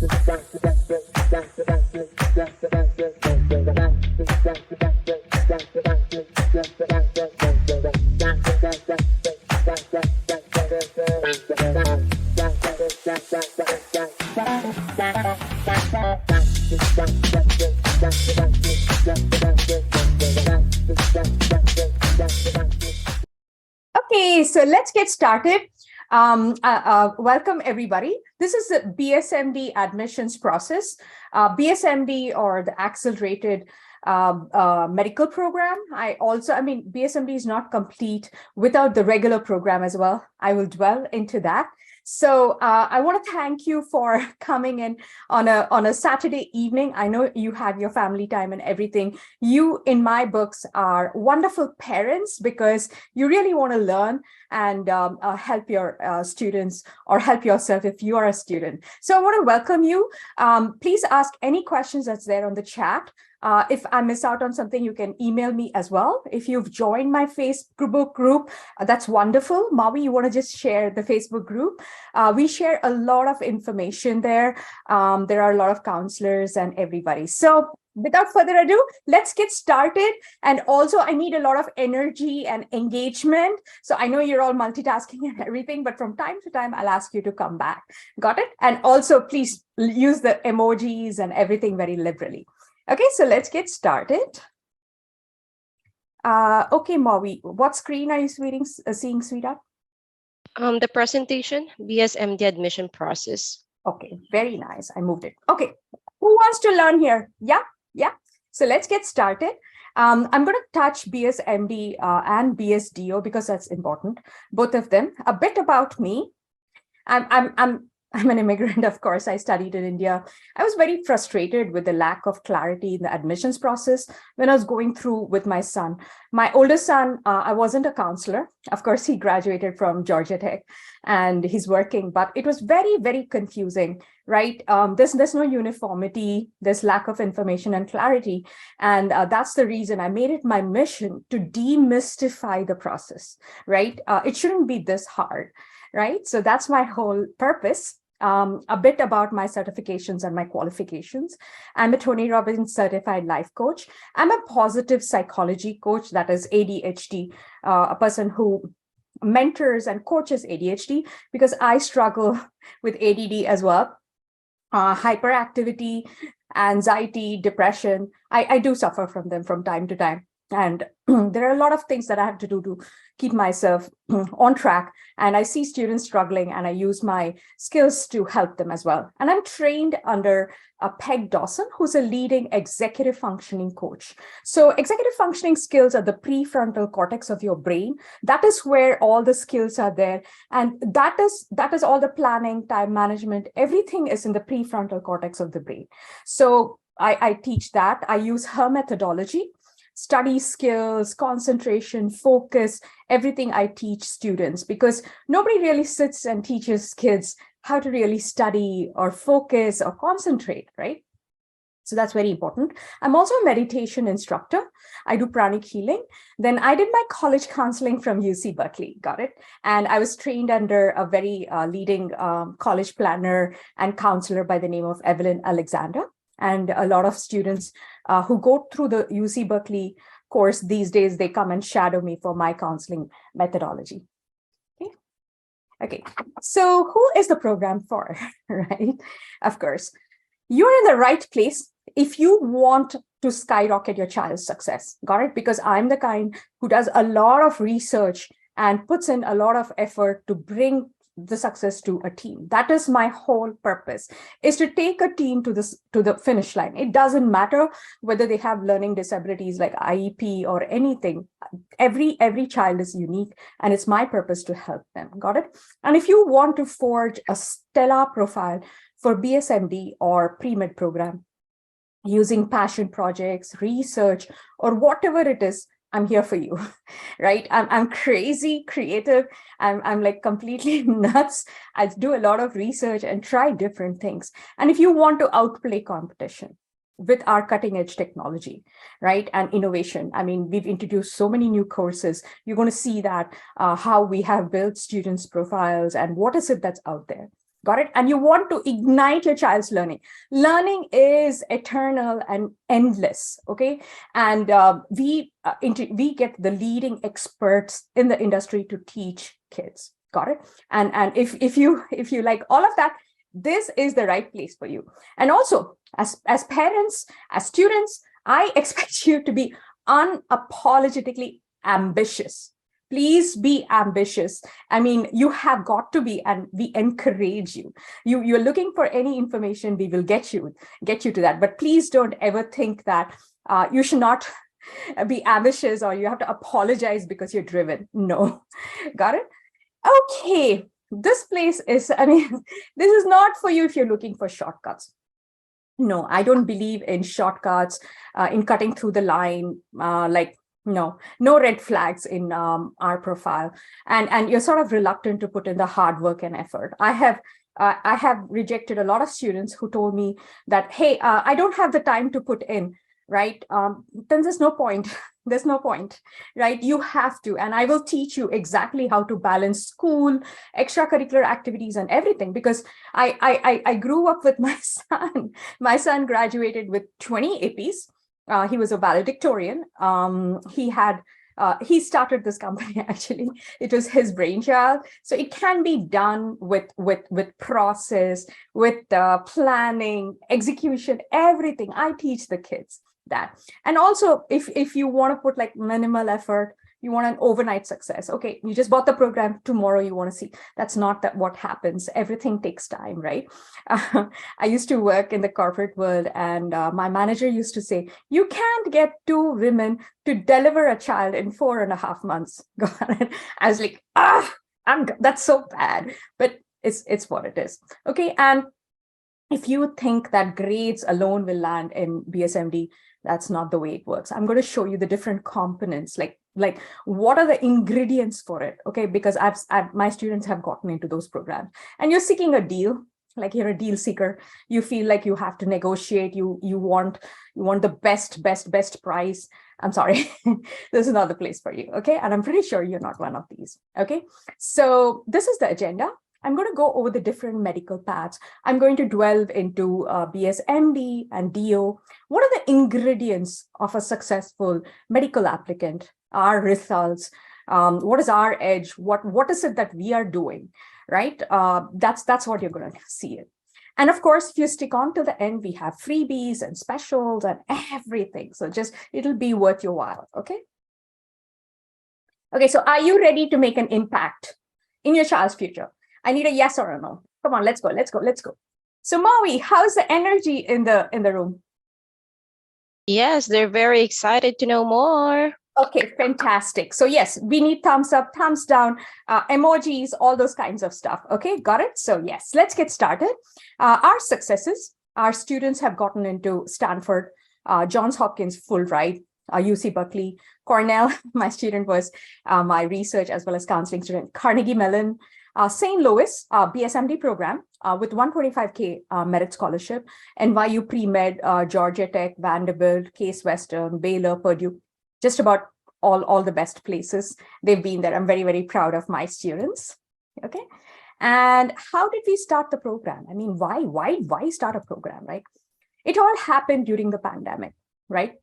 Okay, so let's get started. Welcome everybody. This is the BSMD admissions process. BSMD, or the accelerated medical program. BSMD is not complete without the regular program as well. I will dwell into that. So I want to thank you for coming in on a Saturday evening. I know you have your family time and everything. You, in my books, are wonderful parents because you really want to learn and help your students, or help yourself if you are a student. So I want to welcome you. Please ask any questions that's there on the chat. If I miss out on something, you can email me as well. If you've joined my Facebook group, that's wonderful. Maui, you want to just share the Facebook group? We share a lot of information there. There are a lot of counselors and everybody. So without further ado, let's get started. And also, I need a lot of energy and engagement. So I know you're all multitasking and everything, but from time to time, I'll ask you to come back. Got it? And also, please use the emojis and everything very liberally. Okay, so let's get started. Okay, Maui, what screen are you seeing, sweetheart? The presentation, BSMD admission process. Okay, very nice. I moved it. Okay, who wants to learn here? Yeah. So let's get started. I'm going to touch BSMD and BSDO because that's important, both of them. A bit about me. I'm an immigrant, of course. I studied in India. I was very frustrated with the lack of clarity in the admissions process when I was going through with my son. My oldest son, I wasn't a counselor. Of course, he graduated from Georgia Tech and he's working, but it was very, very confusing, right? There's no uniformity, there's lack of information and clarity. And that's the reason I made it my mission to demystify the process, right? It shouldn't be this hard, right? So that's my whole purpose. A bit about my certifications and my qualifications. I'm a Tony Robbins certified life coach. I'm a positive psychology coach, that is ADHD, a person who mentors and coaches ADHD because I struggle with ADD as well. Hyperactivity, anxiety, depression. I do suffer from them from time to time. And there are a lot of things that I have to do to keep myself on track. And I see students struggling and I use my skills to help them as well. And I'm trained under Peg Dawson, who's a leading executive functioning coach. So executive functioning skills are the prefrontal cortex of your brain. That is where all the skills are there. And that is all the planning, time management, everything is in the prefrontal cortex of the brain. So I teach that. I use her methodology. Study skills, concentration, focus, everything I teach students, because nobody really sits and teaches kids how to really study or focus or concentrate, right? So that's very important. I'm also a meditation instructor. I do pranic healing. Then I did my college counseling from UC Berkeley, got it? And I was trained under a very leading college planner and counselor by the name of Evelyn Alexander. And a lot of students who go through the UC Berkeley course these days, they come and shadow me for my counseling methodology. Okay. So who is the program for, right? Of course, you're in the right place if you want to skyrocket your child's success. Got it? Because I'm the kind who does a lot of research and puts in a lot of effort to bring the success to a team. That is my whole purpose, is to take a team to the finish line. It doesn't matter whether they have learning disabilities like IEP or anything. Every child is unique, and it's my purpose to help them. Got it? And if you want to forge a stellar profile for BSMD or pre-med program using passion projects, research, or whatever it is, I'm here for you, right? I'm crazy creative. I'm like completely nuts. I do a lot of research and try different things. And if you want to outplay competition with our cutting edge technology, right, and innovation, I mean, we've introduced so many new courses. You're going to see that how we have built students' profiles and what is it that's out there. Got it? And you want to ignite your child's learning. Learning is eternal and endless, okay? And we get the leading experts in the industry to teach kids. Got it? And if you like all of that, this is the right place for you. And also, as parents, as students, I expect you to be unapologetically ambitious. Please be ambitious. I mean, you have got to be, and we encourage you. You're looking for any information, we will get you to that. But please don't ever think that you should not be ambitious or you have to apologize because you're driven. No, got it? Okay, this place is, I mean, this is not for you if you're looking for shortcuts. No, I don't believe in shortcuts, in cutting through the line, like, no red flags in our profile, and you're sort of reluctant to put in the hard work and effort. I have rejected a lot of students who told me that, hey, I don't have the time to put in, right? Then there's no point. There's no point, right? You have to, and I will teach you exactly how to balance school, extracurricular activities, and everything, because I grew up with my son. My son graduated with 20 APs. He was a valedictorian. He started this company, actually. It was his brainchild. So it can be done with process, with planning, execution, everything. I teach the kids that. And also, if you want to put like minimal effort, you want an overnight success. Okay, you just bought the program, tomorrow you want to see. That's not what happens. Everything takes time, right? I used to work in the corporate world, and my manager used to say, you can't get 2 women to deliver a child in 4.5 months. I was like, that's so bad, but it's what it is. Okay, and if you think that grades alone will land in BSMD, that's not the way it works. I'm going to show you the different components, like what are the ingredients for it, okay? Because my students have gotten into those programs, and you're seeking a deal, like you're a deal seeker. You feel like you have to negotiate. You want the best price. I'm sorry, this is not the place for you, okay? And I'm pretty sure you're not one of these, okay? So this is the agenda. I'm going to go over the different medical paths. I'm going to delve into BSMD and DO. What are the ingredients of a successful medical applicant? Our results. What is our edge? What is it that we are doing, right? That's what you're going to see it. And of course, if you stick on to the end, we have freebies and specials and everything. So it'll be worth your while, okay? Okay, so are you ready to make an impact in your child's future? I need a yes or a no. Come on, let's go. So Maui, how's the energy in the room? Yes, they're very excited to know more. Okay, fantastic. So yes, we need thumbs up, thumbs down, emojis, all those kinds of stuff. Okay, got it? So yes, let's get started. Our successes, our students have gotten into Stanford, Johns Hopkins, Fulbright, UC Berkeley, Cornell. My student was my research as well as counseling student, Carnegie Mellon, St. Louis BSMD program with 125K merit scholarship, NYU Pre-Med, Georgia Tech, Vanderbilt, Case Western, Baylor, Purdue, just about all the best places they've been there. I'm very, very proud of my students. Okay. And how did we start the program? I mean, why start a program, right? It all happened during the pandemic, right?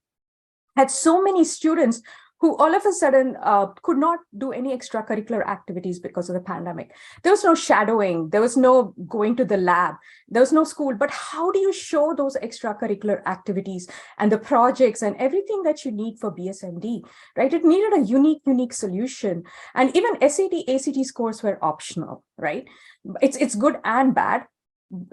Had so many students who all of a sudden could not do any extracurricular activities because of the pandemic. There was no shadowing, there was no going to the lab, there was no school, but how do you show those extracurricular activities and the projects and everything that you need for BSMD, right? It needed a unique solution. And even SAT, ACT scores were optional, right? It's good and bad.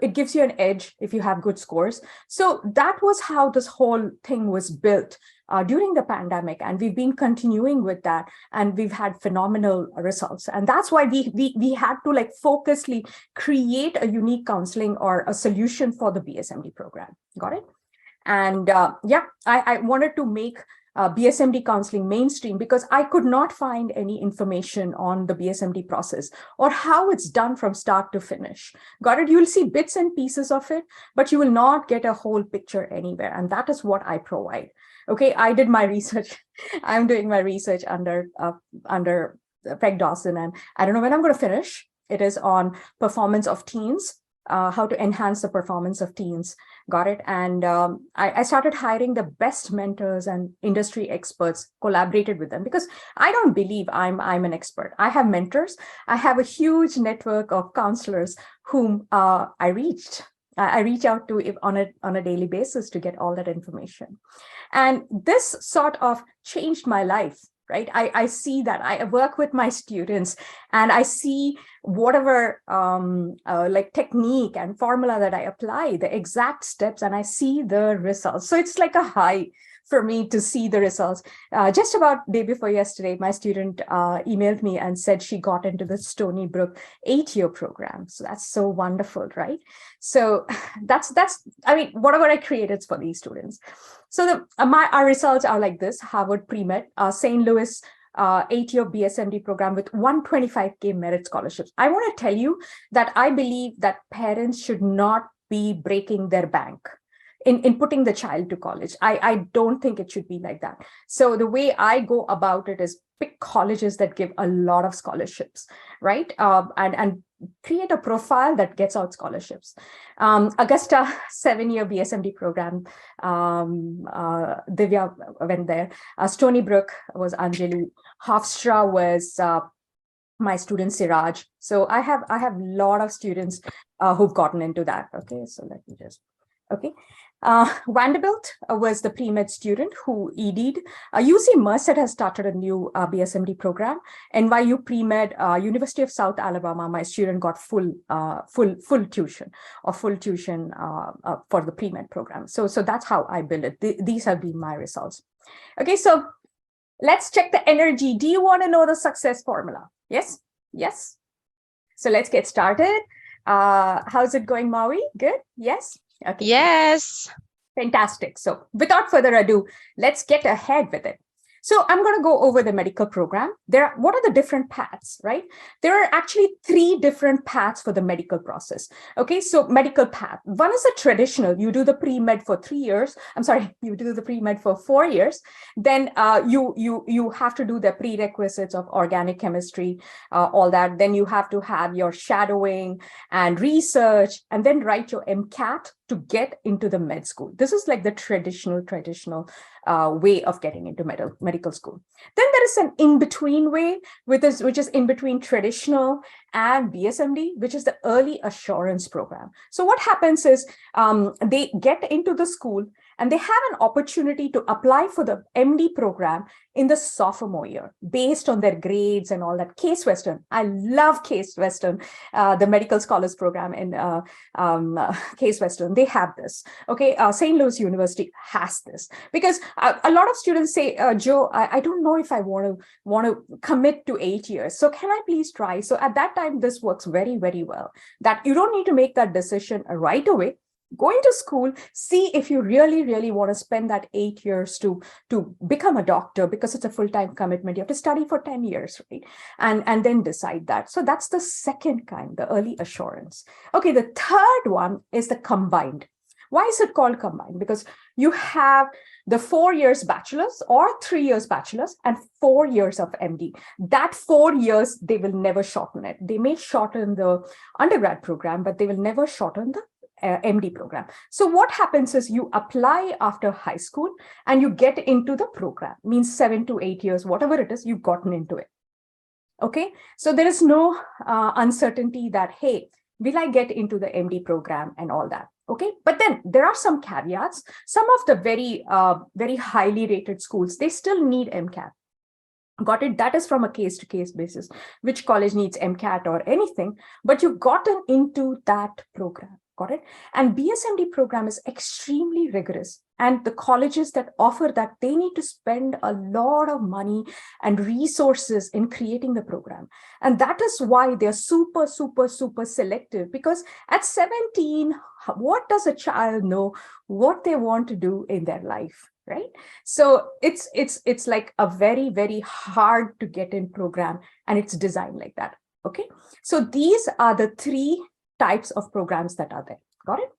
It gives you an edge if you have good scores. So that was how this whole thing was built during the pandemic, and we've been continuing with that, and we've had phenomenal results. And that's why we had to like focusedly create a unique counseling or a solution for the BSMD program. Got it? And yeah, I wanted to make BSMD counseling mainstream because I could not find any information on the BSMD process or how it's done from start to finish. Got it? You will see bits and pieces of it, but you will not get a whole picture anywhere. And that is what I provide. Okay, I did my research. I'm doing my research under Peg Dawson, and I don't know when I'm going to finish. It is on performance of teens how to enhance the performance of teens. Got it. And I started hiring the best mentors and industry experts, collaborated with them, because I don't believe I'm an expert. I have mentors. I have a huge network of counselors whom I reach out to on a daily basis to get all that information. And this sort of changed my life, right? I see that I work with my students and I see whatever like technique and formula that I apply, the exact steps, and I see the results. So it's like a high for me to see the results. Just about day before yesterday, my student emailed me and said she got into the Stony Brook 8-year program. So that's so wonderful, right? So that's I mean, whatever I created for these students. So our results are like this: Harvard pre-med, St. Louis 8-year BSMD program with 125K merit scholarships. I want to tell you that I believe that parents should not be breaking their bank in putting the child to college. I don't think it should be like that. So the way I go about it is pick colleges that give a lot of scholarships, right? And create a profile that gets out scholarships. Augusta 7-year BSMD program, Divya went there. Stony Brook was Anjali. Hofstra was my student Siraj. So I have a lot of students who've gotten into that. Okay, so let me just, okay. Vanderbilt was the pre-med student who ED'd. UC Merced has started a new BSMD program. NYU pre-med, University of South Alabama, my student got full tuition for the pre-med program. So that's how I build it. These have been my results. Okay, so let's check the energy. Do you want to know the success formula? Yes? Yes? So let's get started. How's it going, Maui? Good? Yes? Okay. Yes. Fantastic. So without further ado, let's get ahead with it. So I'm going to go over the medical program. What are the different paths, right? There are actually 3 different paths for the medical process. Okay, so medical path. One is a traditional. You do the pre-med for 3 years. I'm sorry, you do the pre-med for 4 years. Then you have to do the prerequisites of organic chemistry, all that. Then you have to have your shadowing and research, and then write your MCAT to get into the med school. This is like the traditional way of getting into medical school. Then there is an in-between way, which is in between traditional and BSMD, which is the early assurance program. So what happens is they get into the school and they have an opportunity to apply for the MD program in the sophomore year based on their grades and all that. Case Western, I love Case Western, the medical scholars program in Case Western. They have this. Okay, St. Louis University has this, because a lot of students say, Joe, I don't know if I want to commit to 8 years. So can I please try? So at that time, this works very, very well. That you don't need to make that decision right away. Go into school, see if you really, really want to spend that 8 years to become a doctor, because it's a full-time commitment. You have to study for 10 years, right? And then decide that. So that's the second kind, the early assurance. Okay, the third one is the combined. Why is it called combined? Because you have the 4 years bachelor's or 3 years bachelor's and 4 years of MD. That 4 years, they will never shorten it. They may shorten the undergrad program, but they will never shorten the MD program. So what happens is you apply after high school and you get into the program. Means 7 to 8 years, whatever it is, you've gotten into it. Okay, so there is no uncertainty that, hey, will I get into the MD program and all that? Okay, but then there are some caveats. Some of the very highly rated schools, they still need MCAT. Got it? That is from a case-to-case basis, which college needs MCAT or anything, but you've gotten into that program. Got it? And BSMD program is extremely rigorous. And the colleges that offer that, they need to spend a lot of money and resources in creating the program. And that is why they're super, super, super selective, because at 17, what does a child know what they want to do in their life? Right? So it's like a very, very hard to get in program, and it's designed like that. Okay. So these are the 3 types of programs that are there. Got it?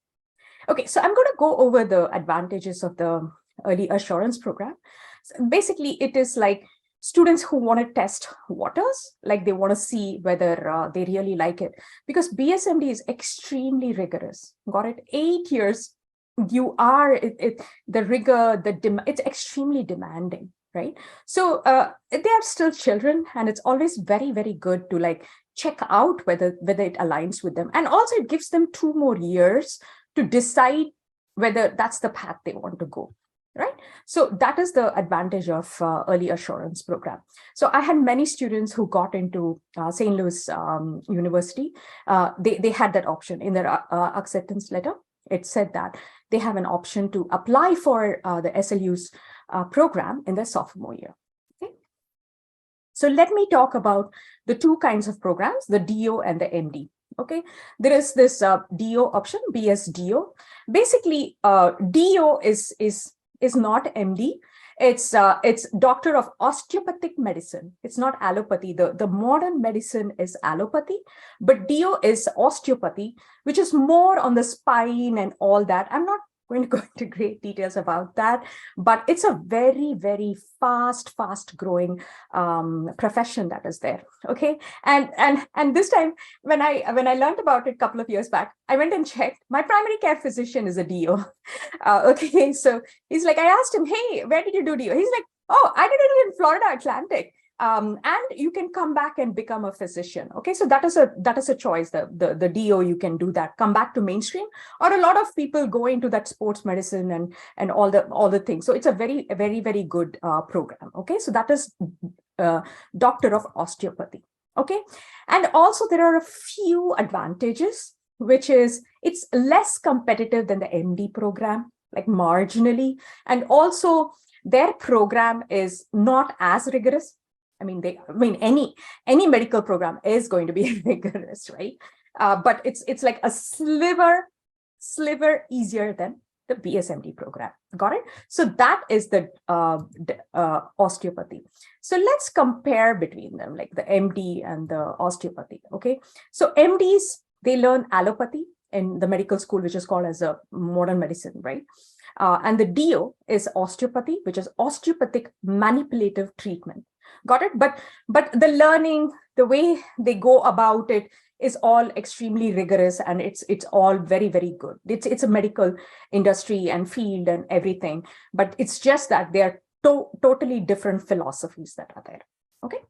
Okay, so I'm going to go over the advantages of the early assurance program. So basically, it is like students who want to test waters, like they want to see whether they really like it, because BSMD is extremely rigorous. Got it? 8 years, you are the rigor, it's extremely demanding, right? So they are still children, and it's always very, very good to like check out whether it aligns with them, and also it gives them 2 more years to decide whether that's the path they want to go. Right. So that is the advantage of early assurance program. So I had many students who got into St. Louis University. They had that option in their acceptance letter. It said that they have an option to apply for the SLU's program in their sophomore year. Okay. So let me talk about the 2 kinds of programs, the DO and the MD. Okay, there is this DO option, BSDO. Basically, DO is not MD. It's Doctor of Osteopathic Medicine. It's not allopathy. The modern medicine is allopathy, but DO is osteopathy, which is more on the spine and all that. I'm not going to go into great details about that, but it's a very, very fast growing profession that is there. Okay, and this time when I learned about it a couple of years back, I went and checked. My primary care physician is a DO. Okay, so he's like, I asked him, hey, where did you do DO? He's like, oh, I did it in Florida Atlantic. And you can come back and become a physician. Okay, so that is a choice. The DO, you can do that, come back to mainstream, or a lot of people go into that sports medicine and all the things. So it's a very, very good program. Okay, so that is Doctor of Osteopathy. Okay, and also there are a few advantages, which is it's less competitive than the MD program, like marginally, and also their program is not as rigorous. I mean, any medical program is going to be rigorous, right? But it's like a sliver easier than the BSMD program. Got it? So that is the osteopathy. So let's compare between them, like the MD and the osteopathy. Okay, so MDs, they learn allopathy in the medical school, which is called as a modern medicine, right? And the DO is osteopathy, which is osteopathic manipulative treatment. Got it? But the learning, the way they go about it is all extremely rigorous, and it's all very, very good. It's a medical industry and field and everything, but it's just that they are totally different philosophies that are there. Okay,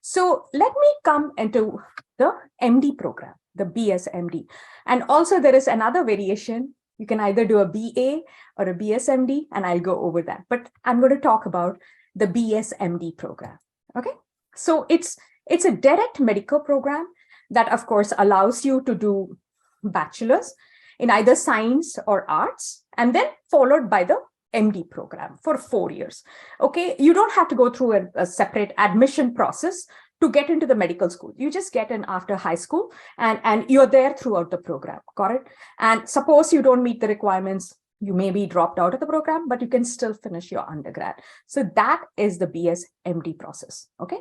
so let me come into the MD program, the BSMD, and also there is another variation. You can either do a BA or a BSMD, and I'll go over that. But I'm going to talk about the BSMD program. Okay, so it's a direct medical program that, of course, allows you to do bachelor's in either science or arts, and then followed by the MD program for 4 years. Okay, you don't have to go through a separate admission process to get into the medical school. You just get in after high school, and you're there throughout the program. Got it? And suppose you don't meet the requirements, you may be dropped out of the program, but you can still finish your undergrad. So that is the BSMD process. Okay.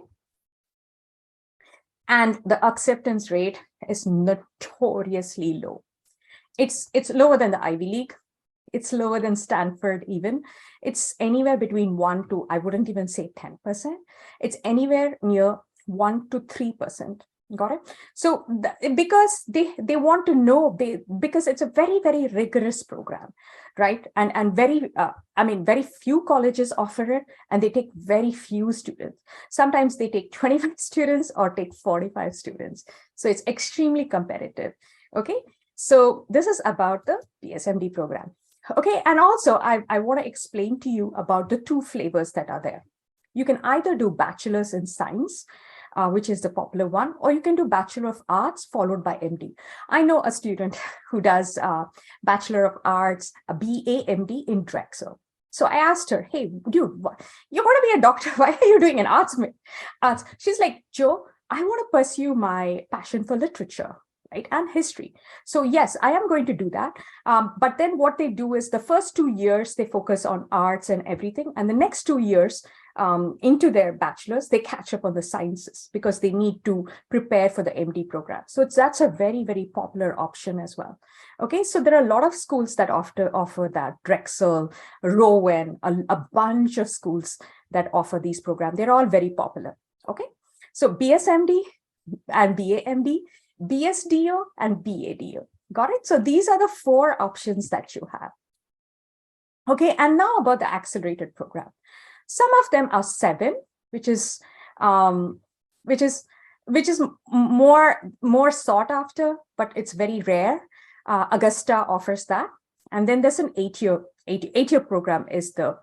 And the acceptance rate is notoriously low. It's lower than the Ivy League. It's lower than Stanford even. It's anywhere between 1 to, I wouldn't even say 10%. It's anywhere near 1 to 3%. Got it? So because they want to know, because it's a very, very rigorous program, right? And very, very few colleges offer it, and they take very few students. Sometimes they take 25 students or take 45 students. So it's extremely competitive. Okay, so this is about the BSMD program. Okay, and also I want to explain to you about the 2 flavors that are there. You can either do bachelor's in science, which is the popular one, or you can do Bachelor of Arts followed by MD. I know a student who does Bachelor of Arts, a BA MD in Drexel. So I asked her, hey, dude, you're going to be a doctor. Why are you doing an arts? She's like, Joe, I want to pursue my passion for literature, right, and history. So yes, I am going to do that. But then what they do is the first 2 years, they focus on arts and everything. And the next 2 years into their bachelor's, they catch up on the sciences because they need to prepare for the MD program. So that's a very, very popular option as well. Okay, so there are a lot of schools that offer that, Drexel, Rowan, a bunch of schools that offer these programs. They're all very popular. Okay, so BSMD and BAMD, BSDO and BADO. Got it? So these are the 4 options that you have. Okay, and now about the accelerated program. Some of them are 7, which is more sought after, but it's very rare. Augusta offers that, and then there's an 8-year program is the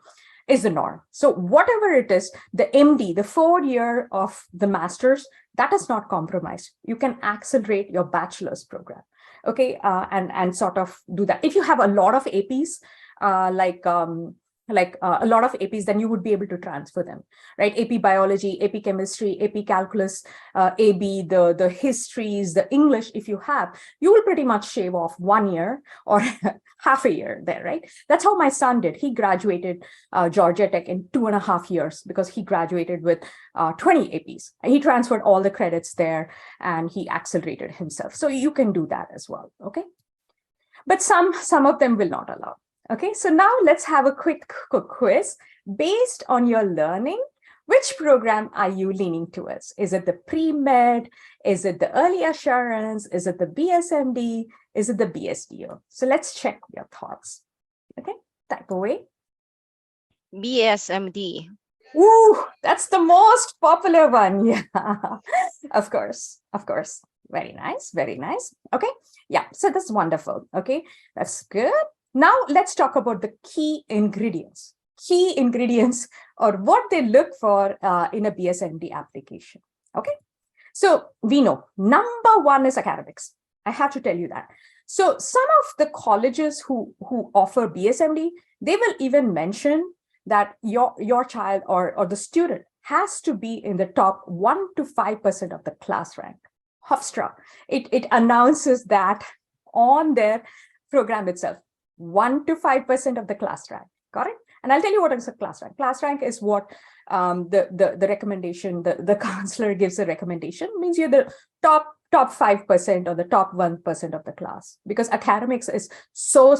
norm. So whatever it is, the MD, the 4-year of the master's, that is not compromised. You can accelerate your bachelor's program, okay, and sort of do that. If you have a lot of APs, a lot of APs, then you would be able to transfer them, right? AP Biology, AP Chemistry, AP Calculus, AB, the histories, the English, if you have, you will pretty much shave off 1 year or half a year there, right? That's how my son did. He graduated Georgia Tech in 2.5 years because he graduated with 20 APs. And he transferred all the credits there and he accelerated himself. So you can do that as well, okay? But some of them will not allow. Okay, so now let's have a quick quiz. Based on your learning, which program are you leaning towards? Is it the pre-med? Is it the early assurance? Is it the BSMD? Is it the BSDO? So let's check your thoughts. Okay, type away. BSMD. Ooh, that's the most popular one. Yeah, of course. Very nice, very nice. Okay, yeah, so that's wonderful. Okay, that's good. Now let's talk about the key ingredients. Key ingredients or what they look for in a BSMD application. Okay, so we know number 1 is academics. I have to tell you that. So some of the colleges who offer BSMD, they will even mention that your child or the student has to be in the top 1 to 5% of the class rank. Hofstra, it announces that on their program itself. 1 to 5% of the class rank. Got it? And I'll tell you what is a class rank. Class rank is what the recommendation, the counselor gives a recommendation, means you're the top 5% or the top 1% of the class, because academics is so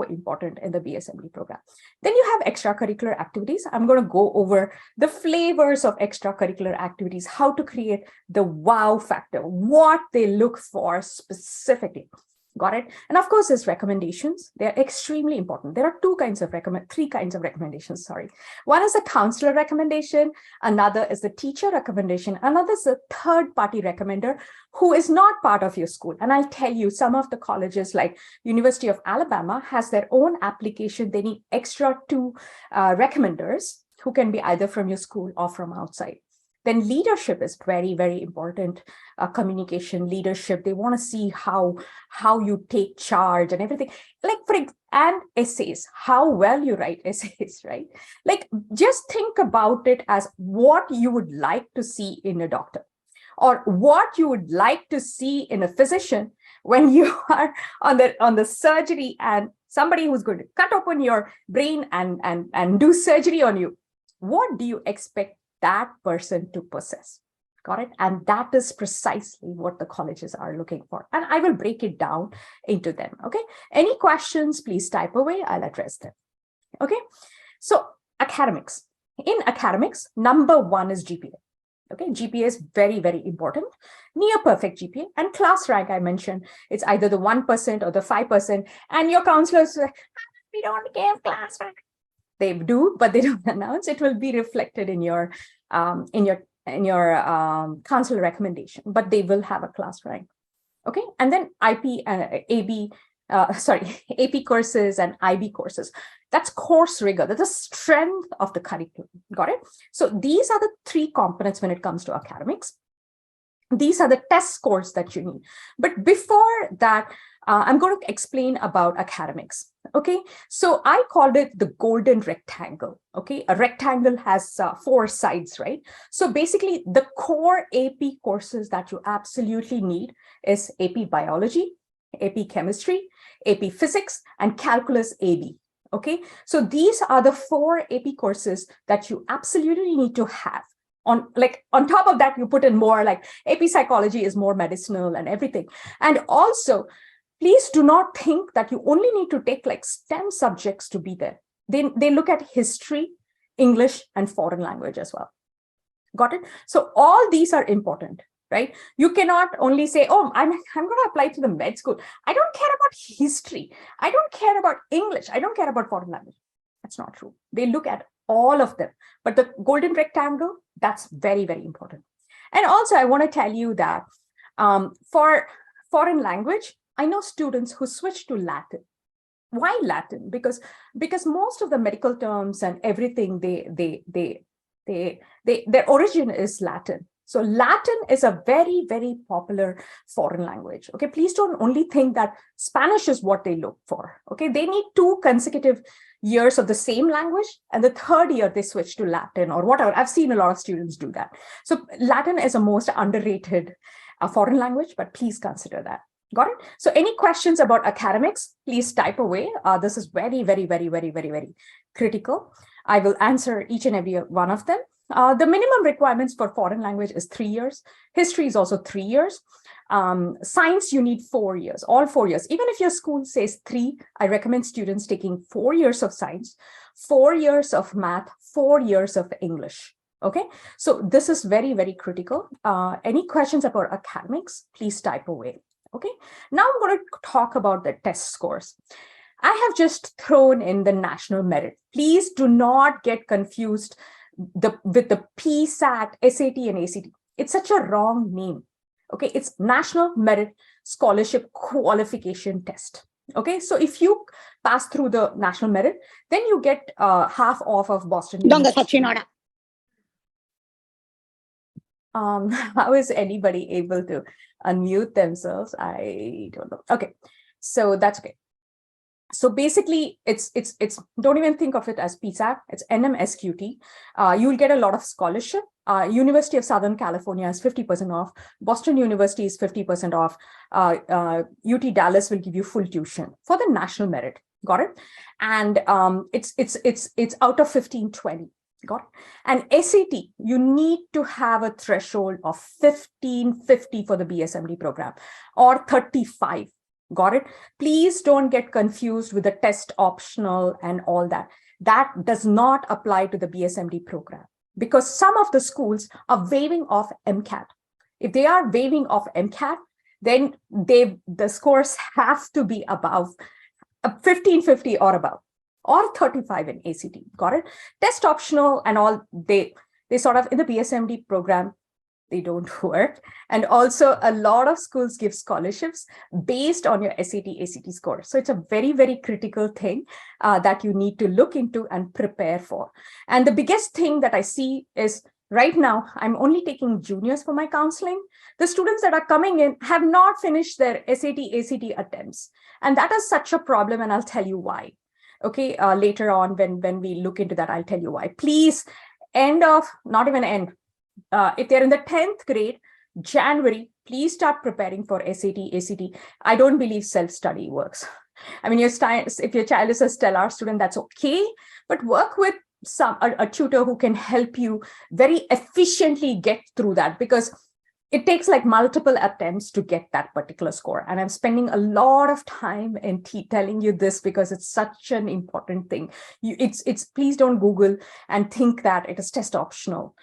important in the BSMD program. Then you have extracurricular activities. I'm going to go over the flavors of extracurricular activities, how to create the wow factor, what they look for specifically. Got it? And of course, there's recommendations. They're extremely important. There are 3 kinds of recommendations, sorry. One is a counselor recommendation. Another is the teacher recommendation. Another is a third-party recommender who is not part of your school. And I'll tell you, some of the colleges like University of Alabama has their own application. They need extra 2 recommenders who can be either from your school or from outside. Then leadership is very important. Communication, leadership. They want to see how you take charge and everything. And essays, how well you write essays, right? Like, just think about it as what you would like to see in a doctor, or what you would like to see in a physician when you are on the surgery and somebody who's going to cut open your brain and do surgery on you. What do you expect that person to possess? Got it? And that is precisely what the colleges are looking for. And I will break it down into them. Okay. Any questions, please type away. I'll address them. Okay. So academics. In academics, number 1 is GPA. Okay. GPA is very important. Near perfect GPA. And class rank, I mentioned, it's either the 1% or the 5%. And your counselors say, we don't give class rank. They do, but they don't announce. It will be reflected in your counselor recommendation, but they will have a class rank. Okay, and then AP courses and IB courses. That's course rigor. That's the strength of the curriculum. Got it? So these are the 3 components when it comes to academics. These are the test scores that you need. But before that, I'm going to explain about academics. Okay, so I called it the golden rectangle. Okay, a rectangle has 4 sides, right? So basically, the core AP courses that you absolutely need is AP Biology, AP Chemistry, AP Physics, and Calculus AB. Okay, so these are the 4 AP courses that you absolutely need to have. On top of that, you put in more, like AP Psychology is more medicinal and everything. And also, please do not think that you only need to take like STEM subjects to be there. They look at history, English, and foreign language as well. Got it? So all these are important, right? You cannot only say, oh, I'm going to apply to the med school. I don't care about history. I don't care about English. I don't care about foreign language. That's not true. They look at all of them. But the golden rectangle, that's very, very important. And also, I want to tell you that for foreign language, I know students who switch to Latin. Why Latin? Because most of the medical terms and everything, their origin is Latin. So Latin is a very, very popular foreign language. Okay, please don't only think that Spanish is what they look for. Okay, they need 2 consecutive years of the same language, and the 3rd year they switch to Latin or whatever. I've seen a lot of students do that. So Latin is a most underrated foreign language, but please consider that. Got it? So any questions about academics, please type away. This is very, very, very, very, very, very critical. I will answer each and every one of them. The minimum requirements for foreign language is 3 years. History is also 3 years. Science, you need 4 years, all 4 years. Even if your school says 3, I recommend students taking 4 years of science, 4 years of math, 4 years of English. Okay, so this is very, very critical. Any questions about academics, please type away. Okay, now I'm going to talk about the test scores. I have just thrown in the national merit. Please do not get confused with the PSAT, SAT, and ACT. It's such a wrong name. Okay, it's National Merit Scholarship Qualification Test. Okay, so if you pass through the national merit, then you get half off of Boston University. How is anybody able to unmute themselves? I don't know. Okay, so that's okay. So basically, it's don't even think of it as PSAT. It's NMSQT. You'll get a lot of scholarship. University of Southern California is 50% off. Boston University is 50% off. UT Dallas will give you full tuition for the national merit. Got it? And it's out of 1520. Got it? And SAT, you need to have a threshold of 1550 for the BSMD program or 35. Got it? Please don't get confused with the test optional and all that. That does not apply to the BSMD program because some of the schools are waiving off MCAT. If they are waiving off MCAT, then the scores have to be above 1550 or above, or 35 in ACT. Got it? Test optional and all, they sort of in the BSMD program, they don't work. And also a lot of schools give scholarships based on your SAT, ACT score. So it's a very, very critical thing that you need to look into and prepare for. And the biggest thing that I see is right now, I'm only taking juniors for my counseling. The students that are coming in have not finished their SAT, ACT attempts. And that is such a problem, and I'll tell you why. Okay, later on when we look into that, I'll tell you why. Please, not even end. If they're in the 10th grade, January, please start preparing for SAT, ACT. I don't believe self-study works. I mean, if your child is a stellar student, that's okay, but work with a tutor who can help you very efficiently get through that, because it takes like multiple attempts to get that particular score. And I'm spending a lot of time in telling you this because it's such an important thing. Please don't Google and think that it is test optional,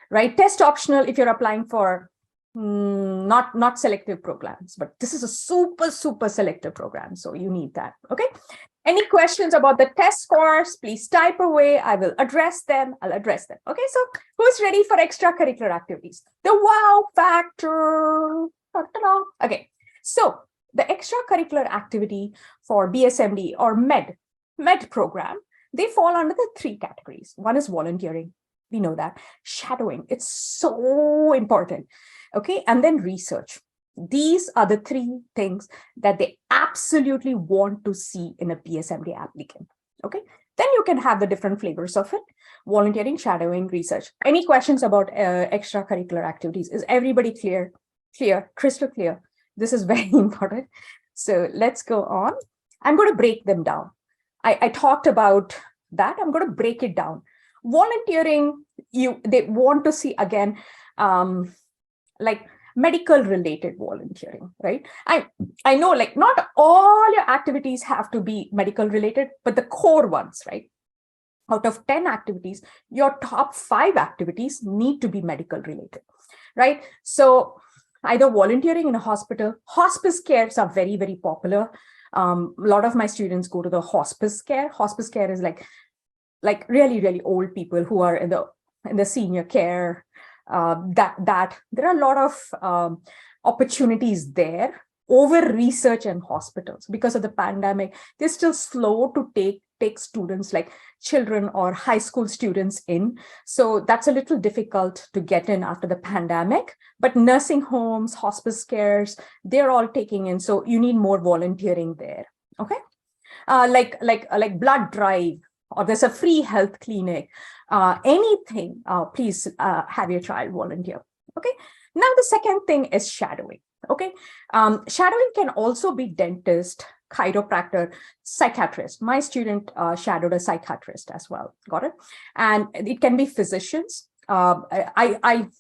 right? Test optional if you're applying for not selective programs, but this is a super, super selective program. So you need that, okay? Any questions about the test scores, please type away. I will address them. I'll address them. Okay, so who's ready for extracurricular activities? The wow factor. Okay, so the extracurricular activity for BSMD or med program, they fall under the 3 categories. One is volunteering. We know that. Shadowing, it's so important. Okay, and then research. These are the 3 things that they absolutely want to see in a BSMD applicant. Okay, then you can have the different flavors of it: volunteering, shadowing, research. Any questions about extracurricular activities? Is everybody clear? Clear, crystal clear. This is very important. So let's go on. I'm going to break them down. I talked about that. I'm going to break it down. Volunteering, they want to see again, like medical related volunteering, right? I know like not all your activities have to be medical related, but the core ones, right? out of 10 activities, your top 5 activities need to be medical related, right? So either volunteering in a hospital, hospice cares are very, very popular. A lot of my students go to the hospice care. Hospice care is like really, really old people who are in the senior care. That there are a lot of opportunities there over research in hospitals. Because of the pandemic, they're still slow to take students like children or high school students in. So that's a little difficult to get in after the pandemic. But nursing homes, hospice cares, they're all taking in. So you need more volunteering there. Okay, like blood drive, or there's a free health clinic, anything. Please have your child volunteer. Okay. Now the second thing is shadowing. Okay, shadowing can also be dentist, chiropractor, psychiatrist. My student shadowed a psychiatrist as well. Got it? And it can be physicians. Ophthalmologist,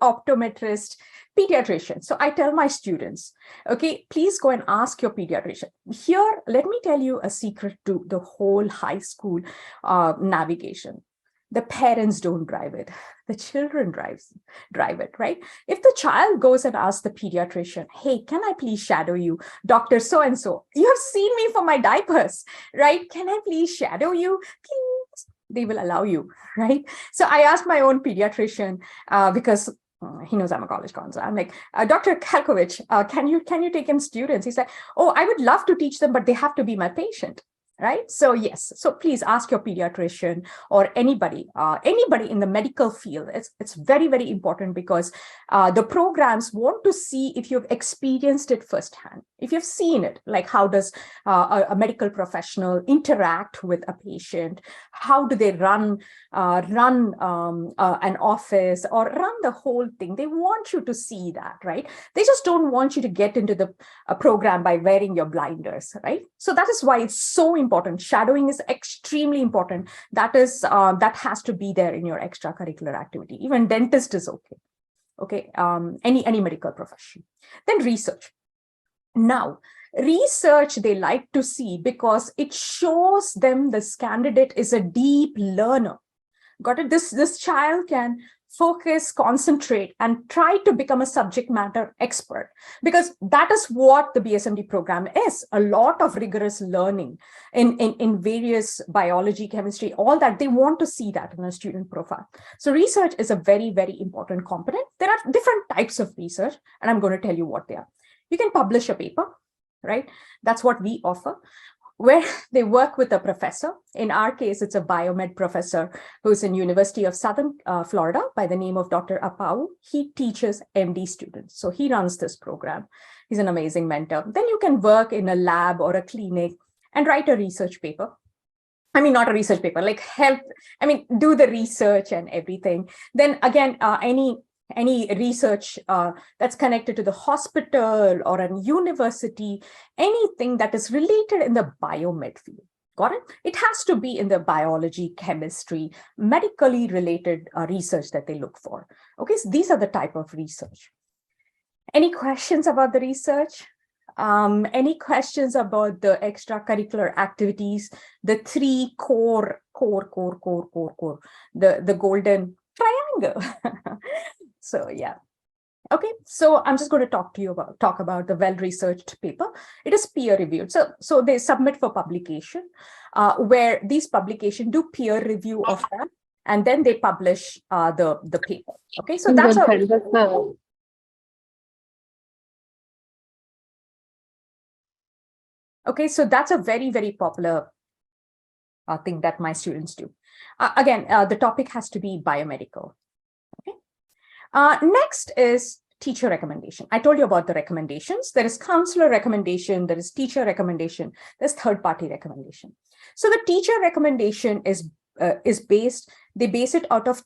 optometrist, pediatrician. So I tell my students, okay, please go and ask your pediatrician. Here, let me tell you a secret to the whole high school navigation. The parents don't drive it. The children drive it, right? If the child goes and asks the pediatrician, hey, can I please shadow you, Dr. So-and-so? You have seen me for my diapers, right? Can I please shadow you? Please. They will allow you, right? So I asked my own pediatrician because he knows I'm a college counselor. I'm like, Dr. 𝐂𝐥𝐿, can you take in students? He's like, oh, I would love to teach them, but they have to be my patient. Right? So yes, so please ask your pediatrician or anybody in the medical field. It's very, very important because the programs want to see if you've experienced it firsthand. If you've seen it, like how does a medical professional interact with a patient? How do they run an office or run the whole thing? They want you to see that, right? They just don't want you to get into the program by wearing your blinders, right? So that is why it's so important. Shadowing is extremely important. That has to be there in your extracurricular activity. Even dentist is okay. Okay, any medical profession. Then research. Now, research they like to see because it shows them this candidate is a deep learner. Got it? This child can focus, concentrate, and try to become a subject matter expert, because that is what the BSMD program is. A lot of rigorous learning in various biology, chemistry, all that. They want to see that in a student profile. So research is a very, very important component. There are different types of research, and I'm going to tell you what they are. You can publish a paper, right? That's what we offer, where they work with a professor. In our case, it's a biomed professor who's in University of Southern Florida by the name of Dr. 𝐂𝐿𝐥𝐿. He teaches MD students. So he runs this program. He's an amazing mentor. Then you can work in a lab or a clinic and write a research paper. I mean, not a research paper, like do the research and everything. Then again, any research that's connected to the hospital or a university, anything that is related in the biomed field. Got it? It has to be in the biology, chemistry, medically related research that they look for. Okay, so these are the type of research. Any questions about the research? Any questions about the extracurricular activities? The 3 core, the golden triangle. So yeah. Okay, so I'm just going to talk about the well-researched paper. It is peer-reviewed. So they submit for publication, where these publications do peer review of that, and then they publish the paper. Okay, so that's a very, very popular thing that my students do. Again, the topic has to be biomedical. Okay. Next is teacher recommendation. I told you about the recommendations. There is counselor recommendation, there is teacher recommendation, there's third-party recommendation. So the teacher recommendation is they base it out of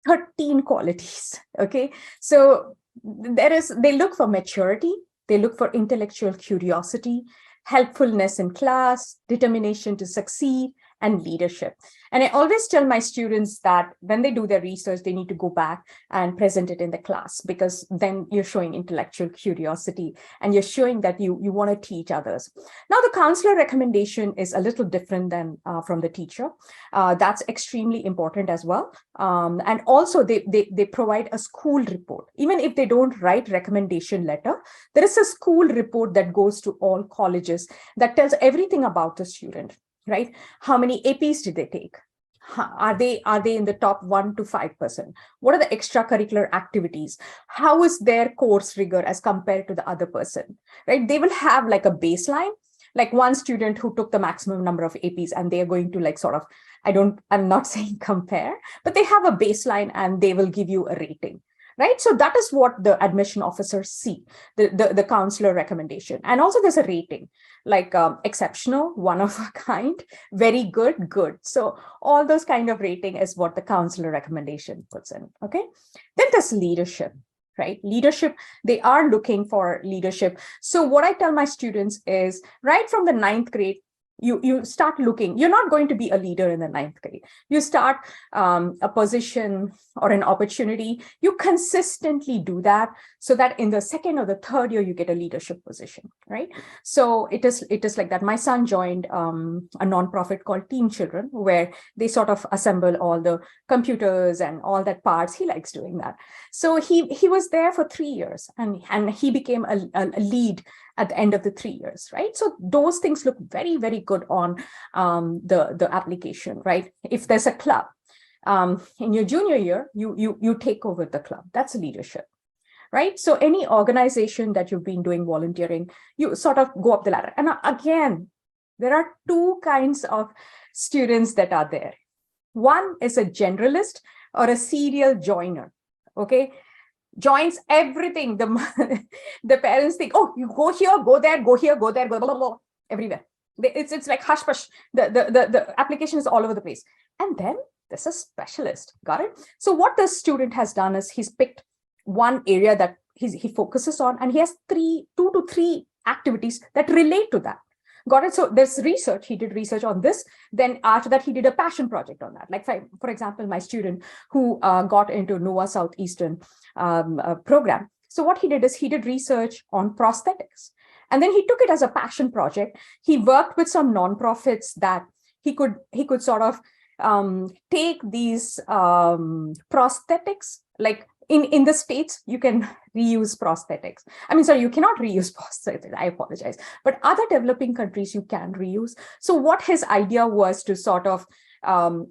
13 qualities. Okay, so they look for maturity, they look for intellectual curiosity, helpfulness in class, determination to succeed, and leadership. And I always tell my students that when they do their research, they need to go back and present it in the class, because then you're showing intellectual curiosity and you're showing that you want to teach others. Now, the counselor recommendation is a little different than from the teacher. That's extremely important as well. And also they provide a school report. Even if they don't write recommendation letter, there is a school report that goes to all colleges that tells everything about the student, right? How many APs did they take? Are they in the top 1 to 5%? What are the extracurricular activities? How is their course rigor as compared to the other person, right? They will have like a baseline, like one student who took the maximum number of APs, and they are going to like sort of, I'm not saying compare, but they have a baseline and they will give you a rating. Right. So that is what the admission officers see, the counselor recommendation. And also there's a rating, like exceptional, one of a kind, very good, good. So all those kind of rating is what the counselor recommendation puts in. OK, then there's leadership. Right? Leadership, they are looking for leadership. So what I tell my students is right from the 9th grade, you start looking. You're not going to be a leader in the 9th grade. You start a position or an opportunity. You consistently do that so that in the 2nd or the 3rd year, you get a leadership position, right? So it is like that. My son joined a nonprofit called Team Children, where they sort of assemble all the computers and all that parts. He likes doing that. So he was there for 3 years, and he became a lead at the end of the 3 years, right? So those things look very, very good on the application, right? If there's a club in your junior year, you take over the club. That's leadership, right? So any organization that you've been doing volunteering, you sort of go up the ladder. And again, there are 2 kinds of students that are there. One is a generalist or a serial joiner, okay? Joins everything. The parents think, oh, you go here, go there, go here, go there, blah, blah, blah, everywhere. It's like hush push. The application is all over the place. And then there's a specialist. Got it? So what this student has done is he's picked one area that he focuses on, and he has 2 to 3 activities that relate to that. Got it? So there's research. He did research on this. Then after that, he did a passion project on that. Like, for example, my student who got into NOVA Southeastern program. So what he did is he did research on prosthetics. And then he took it as a passion project. He worked with some nonprofits that he could sort of take these prosthetics, like in the States, you can reuse prosthetics. I mean, sorry, you cannot reuse prosthetics. I apologize. But other developing countries, you can reuse. So what his idea was to sort of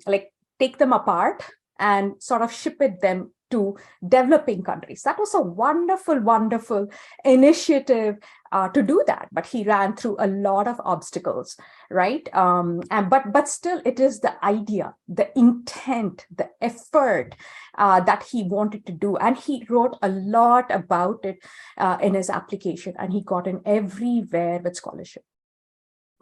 like take them apart and sort of ship them to developing countries. That was a wonderful, wonderful initiative to do that. But he ran through a lot of obstacles, right? But still, it is the idea, the intent, the effort that he wanted to do. And he wrote a lot about it in his application, and he got in everywhere with scholarship.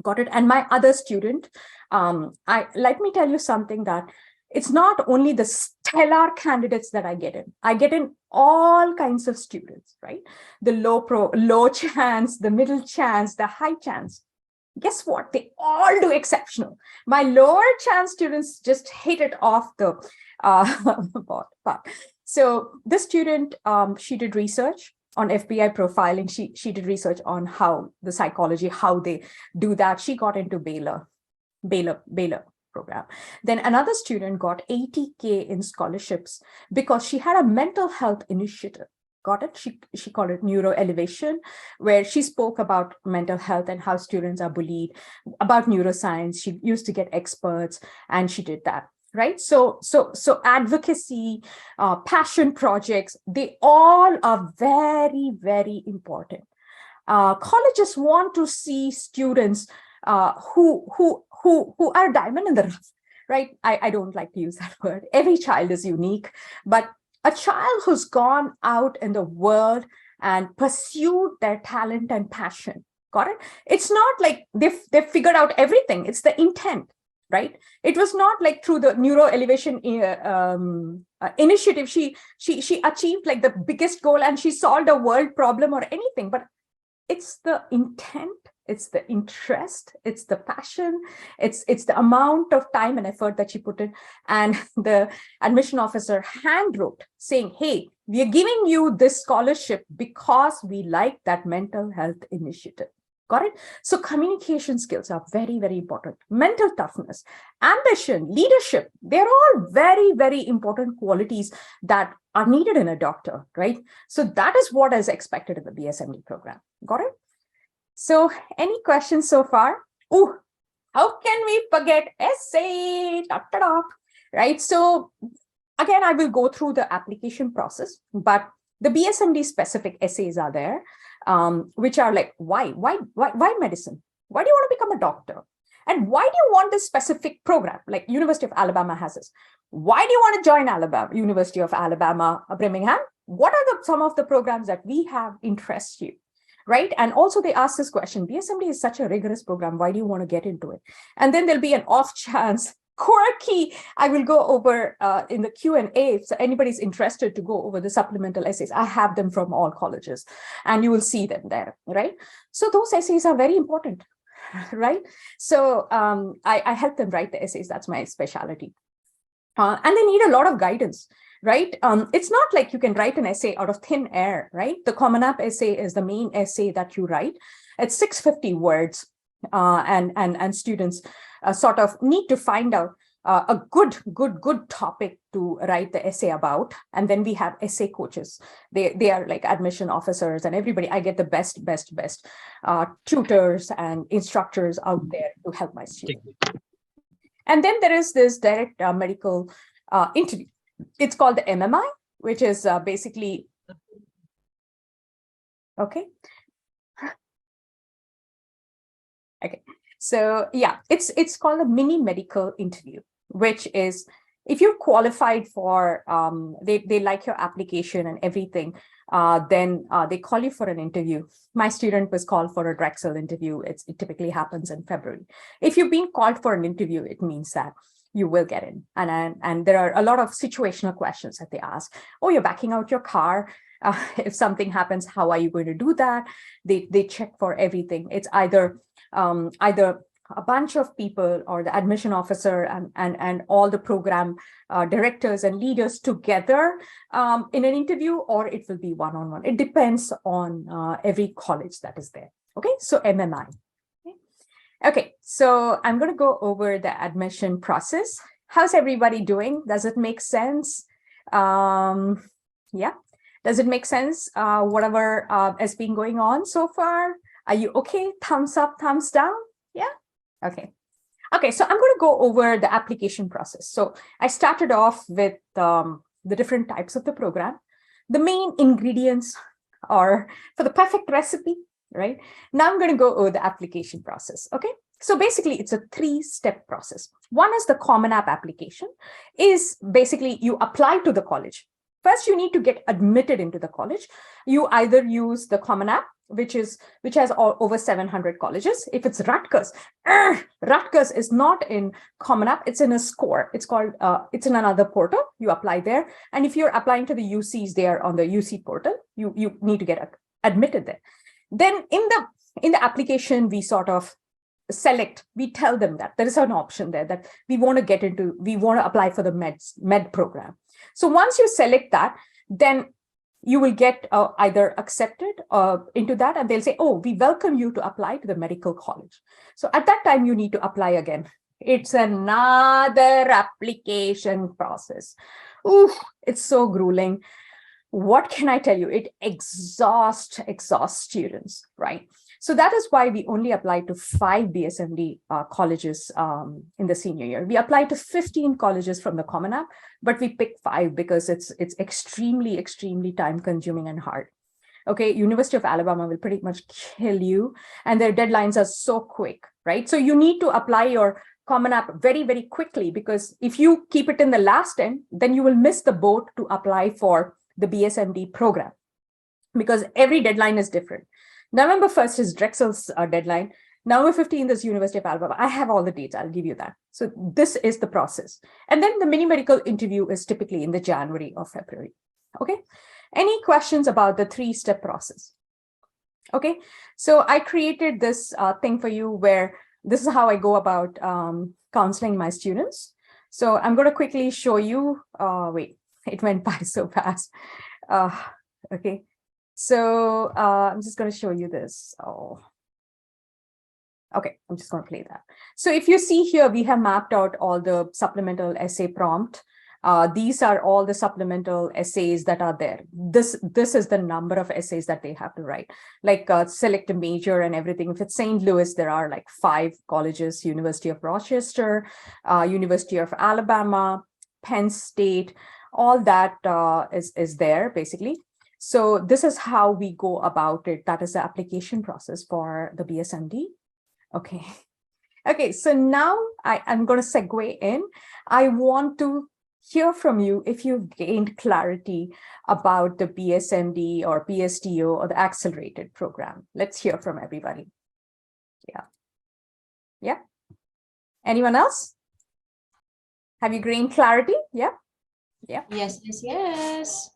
Got it? And my other student, let me tell you something that it's not only the stellar candidates that I get in. I get in all kinds of students, right? The low chance, the middle chance, the high chance. Guess what? They all do exceptional. My lower chance students just hit it off the park. So this student, she did research on FBI profiling. She did research on how the psychology, how they do that. She got into Baylor program. Then another student got 80K in scholarships because she had a mental health initiative. Got it? She called it Neuro Elevation, where she spoke about mental health and how students are bullied, about neuroscience. She used to get experts, and she did that. Right? So advocacy, passion projects, they all are very, very important. Colleges want to see students who are diamond in the rough, right? I don't like to use that word. Every child is unique, but a child who's gone out in the world and pursued their talent and passion, got it? It's not like they've figured out everything. It's the intent, right? It was not like through the Neuro Elevation initiative, she achieved like the biggest goal and she solved a world problem or anything, but it's the intent, it's the interest, it's the passion, it's the amount of time and effort that you put in. And the admission officer hand wrote saying, hey, we are giving you this scholarship because we like that mental health initiative. Got it? So communication skills are very, very important. Mental toughness, ambition, leadership, they're all very, very important qualities that are needed in a doctor, right? So that is what is expected in the BSMD program. Got it? So any questions so far? Oh, how can we forget essay? Da, da, da. Right? So again, I will go through the application process, but the BSMD specific essays are there. Which are like, why medicine? Why do you want to become a doctor? And why do you want this specific program? Like University of Alabama has this. Why do you want to join University of Alabama, Birmingham? What are some of the programs that we have interest you, right? And also they ask this question, BSMD is such a rigorous program. Why do you want to get into it? And then there'll be an off chance quirky, I will go over in the Q&A, if anybody's interested to go over the supplemental essays. I have them from all colleges and you will see them there, right? So those essays are very important, right? So I help them write the essays. That's my specialty. And they need a lot of guidance, right? It's not like you can write an essay out of thin air, right? The Common App essay is the main essay that you write. It's 650 words and students sort of need to find out a good topic to write the essay about. And then we have essay coaches. They are like admission officers and everybody. I get the best tutors and instructors out there to help my students. And then there is this direct medical interview. It's called the MMI, which is basically, okay. Okay. So yeah, it's called a mini medical interview, which is if you're qualified for, they like your application and everything, then they call you for an interview. My student was called for a Drexel interview. It typically happens in February. If you've been called for an interview, it means that you will get in. And there are a lot of situational questions that they ask. Oh, you're backing out your car. If something happens, how are you going to do that? They check for everything. It's either a bunch of people or the admission officer and all the program directors and leaders together in an interview, or it will be one-on-one. It depends on every college that is there. Okay, so MMI. Okay, so I'm going to go over the admission process. How's everybody doing? Does it make sense? Yeah, does it make sense? Whatever has been going on so far? Are you okay? Thumbs up, thumbs down? Yeah? Okay. Okay, so I'm going to go over the application process. So I started off with the different types of the program. The main ingredients are for the perfect recipe, right? Now I'm going to go over the application process, okay? So basically, it's a 3-step process. One is the Common App application, is basically you apply to the college. First, you need to get admitted into the college. You either use the Common App, which has over 700 colleges. If it's Rutgers, Rutgers is not in Common App, it's in a score. It's called, it's in another portal. You apply there. And if you're applying to the UCs there on the UC portal, you need to get admitted there. Then in the application, we sort of select, we tell them that there is an option there that we want to apply for the med program. So once you select that, then you will get either accepted into that, and they'll say, oh, we welcome you to apply to the medical college. So at that time, you need to apply again. It's another application process. Ooh, it's so grueling. What can I tell you? It exhausts students, right? So that is why we only apply to 5 BSMD colleges in the senior year. We apply to 15 colleges from the Common App, but we pick 5 because it's extremely time consuming and hard. Okay, University of Alabama will pretty much kill you, and their deadlines are so quick, right? So you need to apply your Common App very quickly, because if you keep it in the last end, then you will miss the boat to apply for the BSMD program, because every deadline is different. November 1st is Drexel's deadline. November 15th is University of Alabama. I have all the dates. I'll give you that. So this is the process. And then the mini medical interview is typically in the January or February. Okay. Any questions about the 3-step process? Okay, so I created this thing for you where this is how I go about counseling my students. So I'm going to quickly show you, wait, it went by so fast. Okay, so I'm just going to show you this. Oh, okay, I'm just going to play that. So if you see here, we have mapped out all the supplemental essay prompt. These are all the supplemental essays that are there. This is the number of essays that they have to write, like select a major and everything. If it's St. Louis, there are like 5 colleges: University of Rochester, University of Alabama, Penn State, all that is there basically. So this is how we go about it. That is the application process for the BSMD. Okay. Okay, so now I'm going to segue in. I want to hear from you if you've gained clarity about the BSMD or PSTO or the accelerated program. Let's hear from everybody. Yeah. Yeah. Anyone else? Have you gained clarity? Yeah. Yeah. Yes, yes, yes.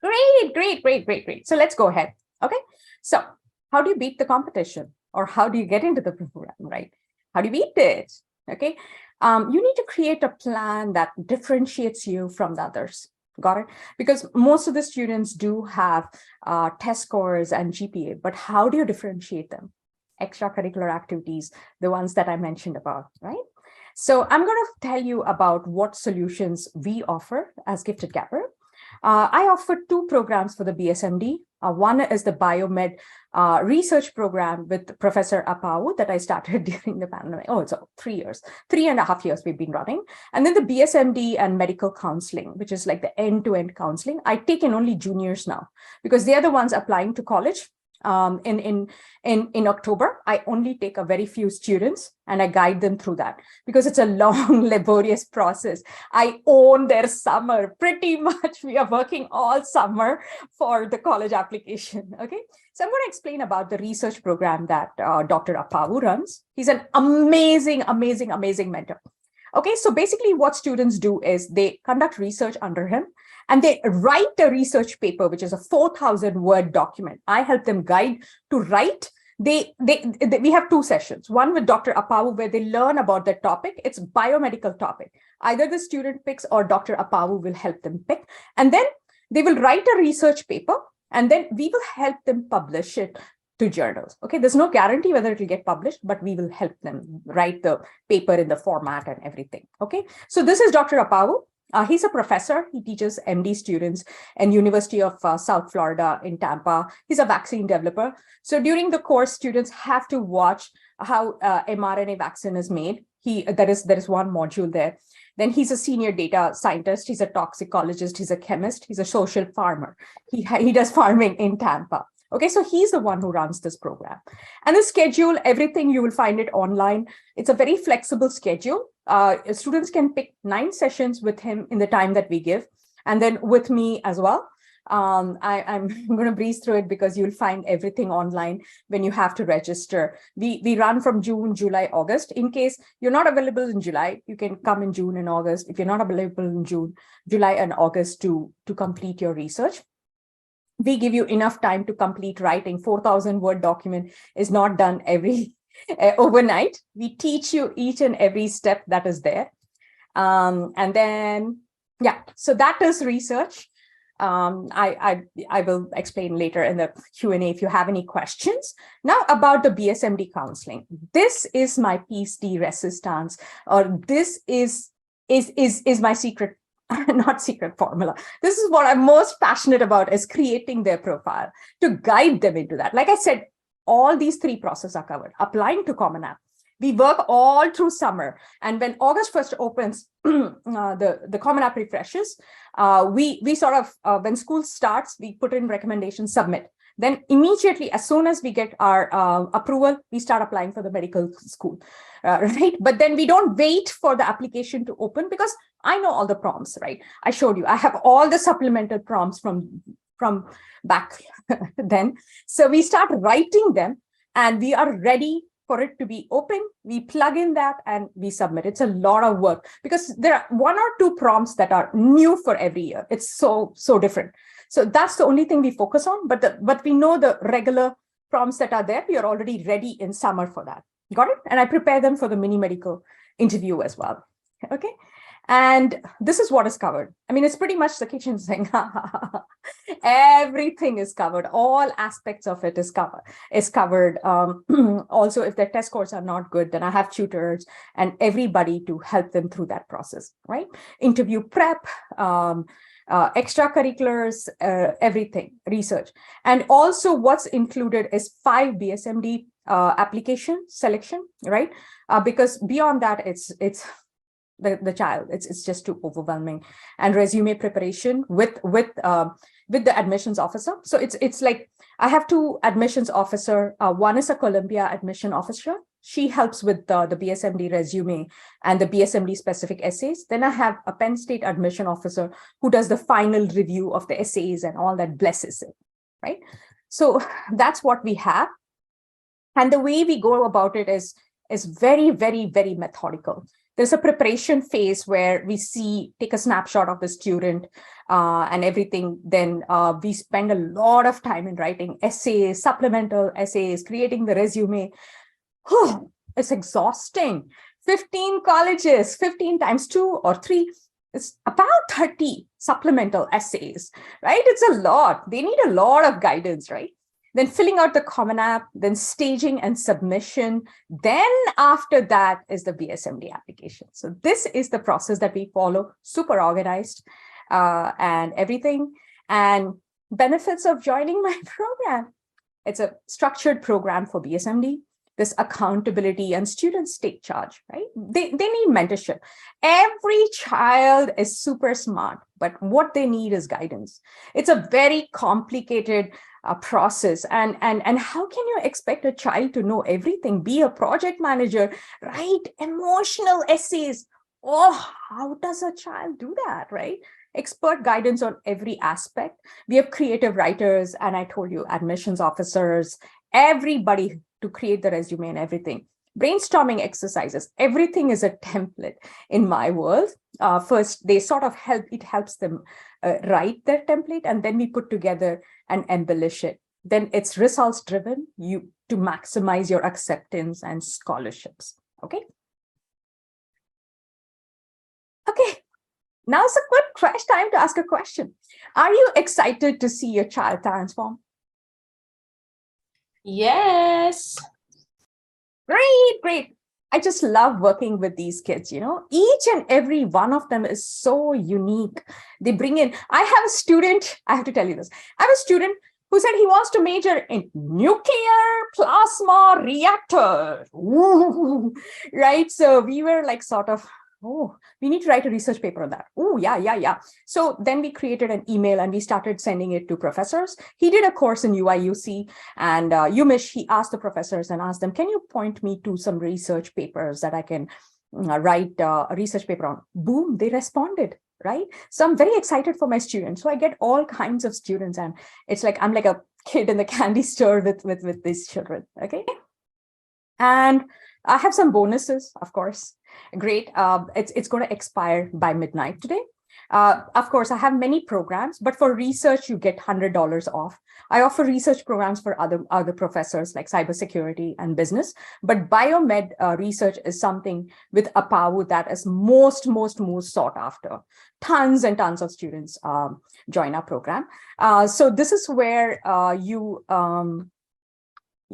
Great. So let's go ahead. Okay. So how do you beat the competition, or how do you get into the program, right? How do you beat it? Okay. You need to create a plan that differentiates you from the others. Got it? Because most of the students do have test scores and GPA, but how do you differentiate them? Extracurricular activities, the ones that I mentioned about, right? So I'm going to tell you about what solutions we offer as Gifted Gapper. I offer 2 programs for the BSMD. One is the biomed research program with Professor 𝐂𝐸𝐤 that I started during the pandemic. Oh, it's 3.5 years we've been running. And then the BSMD and medical counseling, which is like the end-to-end counseling. I take in only juniors now because they are the ones applying to college. In October, I only take a very few students and I guide them through that because it's a long, laborious process. I own their summer pretty much. We are working all summer for the college application. Okay, so I'm going to explain about the research program that Dr. 𝐂𝐸𝐤 runs. He's an amazing mentor. Okay, so basically what students do is they conduct research under him and they write a research paper, which is a 4,000-word document. I help them guide to write. We have 2 sessions, one with Dr. 𝐂𝐸𝐤 where they learn about the topic. It's biomedical topic. Either the student picks or Dr. 𝐂𝐸𝐤 will help them pick. And then they will write a research paper and then we will help them publish it to journals. Okay, there's no guarantee whether it will get published, but we will help them write the paper in the format and everything. Okay, so this is Dr. 𝐂𝐸𝐤. He's a professor. He teaches MD students in University of South Florida in Tampa. He's a vaccine developer. So during the course, students have to watch how mRNA vaccine is made. There is one module there. Then he's a senior data scientist. He's a toxicologist. He's a chemist. He's a social farmer. He does farming in Tampa. Okay, so he's the one who runs this program. And the schedule, everything, you will find it online. It's a very flexible schedule. Students can pick 9 sessions with him in the time that we give, and then with me as well. I'm going to breeze through it because you'll find everything online when you have to register. We run from June, July, August. In case you're not available in July, you can come in June and August. If you're not available in June, July and August to complete your research. We give you enough time to complete writing. 4,000-word document is not done every overnight. We teach you each and every step that is there. And then, yeah, so that is research. I will explain later in the Q&A if you have any questions. Now about the BSMD counseling. This is my PSD resistance, or this is my secret, not secret formula. This is what I'm most passionate about, is creating their profile to guide them into that. Like I said, all these 3 processes are covered. Applying to Common App. We work all through summer. And when August 1st opens, the Common App refreshes, we sort of, when school starts, we put in recommendations, submit. Then immediately, as soon as we get our approval, we start applying for the medical school, right? But then we don't wait for the application to open because I know all the prompts, right? I showed you, I have all the supplemental prompts from back then. So we start writing them and we are ready for it to be open. We plug in that and we submit. It's a lot of work because there are 1 or 2 prompts that are new for every year. It's so different. So that's the only thing we focus on, but we know the regular prompts that are there, we are already ready in summer for that. Got it? And I prepare them for the mini medical interview as well. Okay. And this is what is covered. I mean, it's pretty much the kitchen sink. Everything is covered. All aspects of it is covered. Also, if their test scores are not good, then I have tutors and everybody to help them through that process, right? Interview prep, extracurriculars, everything, research. And also what's included is 5 BSMD application selection, right? Because beyond that, it's the child, it's just too overwhelming. And resume preparation with the admissions officer. So it's like I have 2 admissions officer. One is a Columbia admission officer. She helps with the BSMD resume and the BSMD specific essays. Then I have a Penn State admission officer who does the final review of the essays and all that, blesses it, right? So that's what we have. And the way we go about it is very, very, very methodical. There's a preparation phase where we take a snapshot of the student and everything. Then we spend a lot of time in writing essays, supplemental essays, creating the resume. It's exhausting. 15 colleges, 15 times 2 or 3, it's about 30 supplemental essays, right? It's a lot. They need a lot of guidance, right? Then filling out the Common App, then staging and submission. Then after that is the BSMD application. So this is the process that we follow, super organized and everything. And benefits of joining my program. It's a structured program for BSMD. This accountability and students take charge, right? They need mentorship. Every child is super smart, but what they need is guidance. It's a very complicated process. And how can you expect a child to know everything? Be a project manager, write emotional essays. Oh, how does a child do that, right? Expert guidance on every aspect. We have creative writers, and I told you, admissions officers, everybody to create the resume and everything. Brainstorming exercises, everything is a template in my world. First, they sort of helps them write their template, and then we put together and embellish it. Then it's results driven, to maximize your acceptance and scholarships. Okay. Okay. Now it's a good crash time to ask a question. Are you excited to see your child transform? Yes. Great. I just love working with these kids, Each and every one of them is so unique. They bring in, I have a student, I have to tell you this. I have a student who said he wants to major in nuclear plasma reactor. Ooh, right? So we were like sort of, we need to write a research paper on that. Oh, yeah. So then we created an email and we started sending it to professors. He did a course in UIUC and UMich. He asked the professors and asked them, can you point me to some research papers that I can write a research paper on? Boom, they responded, right? So I'm very excited for my students. So I get all kinds of students, and it's like I'm like a kid in the candy store with these children, okay? And I have some bonuses, of course. Great. It's going to expire by midnight today. Of course, I have many programs, but for research, you get $100 off. I offer research programs for other professors like cybersecurity and business, but biomed research is something with 𝐂𝐴𝐤 that is most sought after. Tons and tons of students join our program. So this is where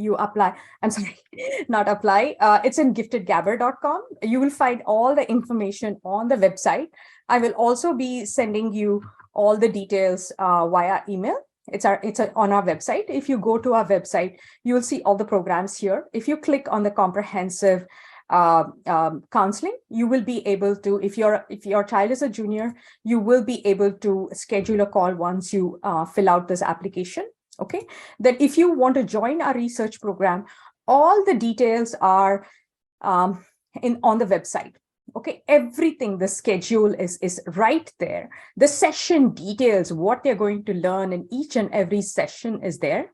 you apply. I'm sorry, not apply. It's in giftedgabber.com. You will find all the information on the website. I will also be sending you all the details via email. It's on our website. If you go to our website, you will see all the programs here. If you click on the comprehensive counseling, you will be able to, if your child is a junior, you will be able to schedule a call once you fill out this application. Okay, then if you want to join our research program, all the details are on the website. Okay, everything, the schedule is right there. The session details, what they're going to learn in each and every session is there.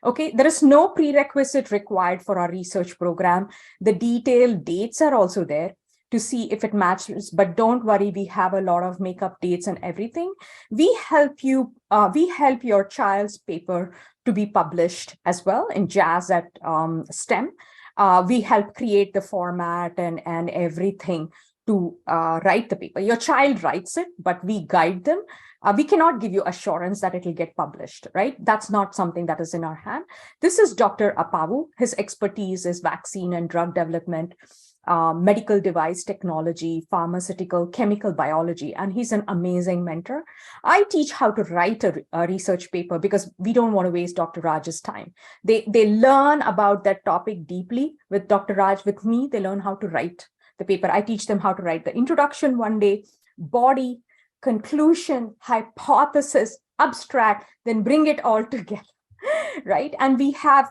Okay, there is no prerequisite required for our research program. The detailed dates are also there. to see if it matches, but don't worry, we have a lot of makeup dates and everything. We help your child's paper to be published as well in Jazz at STEM. We help create the format and everything to write the paper. Your child writes it, but we guide them. We cannot give you assurance that it will get published, right? That's not something that is in our hand. This is Dr. 𝐂𝐴𝐤. His expertise is vaccine and drug development, medical device technology, pharmaceutical, chemical biology, and he's an amazing mentor. I teach how to write a research paper because we don't want to waste Dr. Raj's time. They learn about that topic deeply with Dr. Raj. With me, they learn how to write the paper. I teach them how to write the introduction one day, body, conclusion, hypothesis, abstract, then bring it all together. Right. And we have,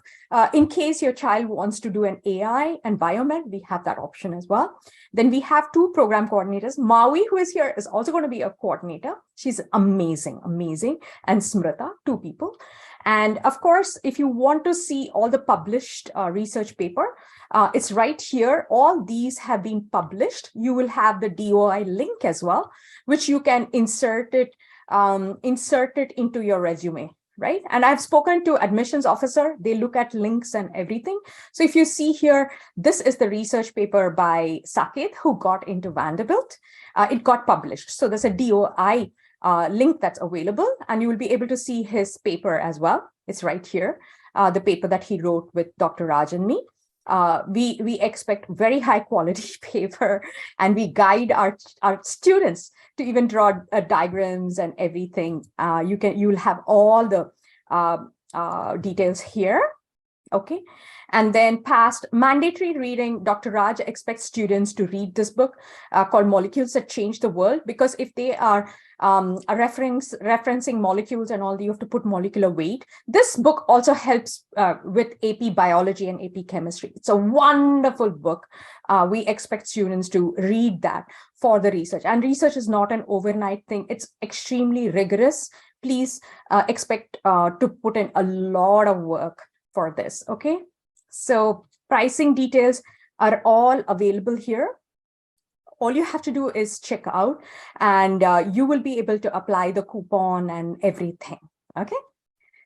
in case your child wants to do an AI and biomed, we have that option as well. Then we have 2 program coordinators. Maui, who is here, is also going to be a coordinator. She's amazing. And Smrita, 2 people. And of course, if you want to see all the published research paper, it's right here. All these have been published. You will have the DOI link as well, which you can insert it into your resume. Right. And I've spoken to admissions officer. They look at links and everything. So if you see here, this is the research paper by Saket, who got into Vanderbilt. It got published. So there's a DOI link that's available, and you will be able to see his paper as well. It's right here, the paper that he wrote with Dr. Raj and me. We expect very high quality paper, and we guide our students to even draw diagrams and everything. You'll have all the details here. Okay. And then past mandatory reading, Dr. Raj expects students to read this book called Molecules That Change the World, because if they are referencing molecules and all, you have to put molecular weight. This book also helps with AP biology and AP chemistry. It's a wonderful book. We expect students to read that for the research. And research is not an overnight thing. It's extremely rigorous. Please expect to put in a lot of work for this. Okay. So pricing details are all available here. All you have to do is check out, and you will be able to apply the coupon and everything. Okay.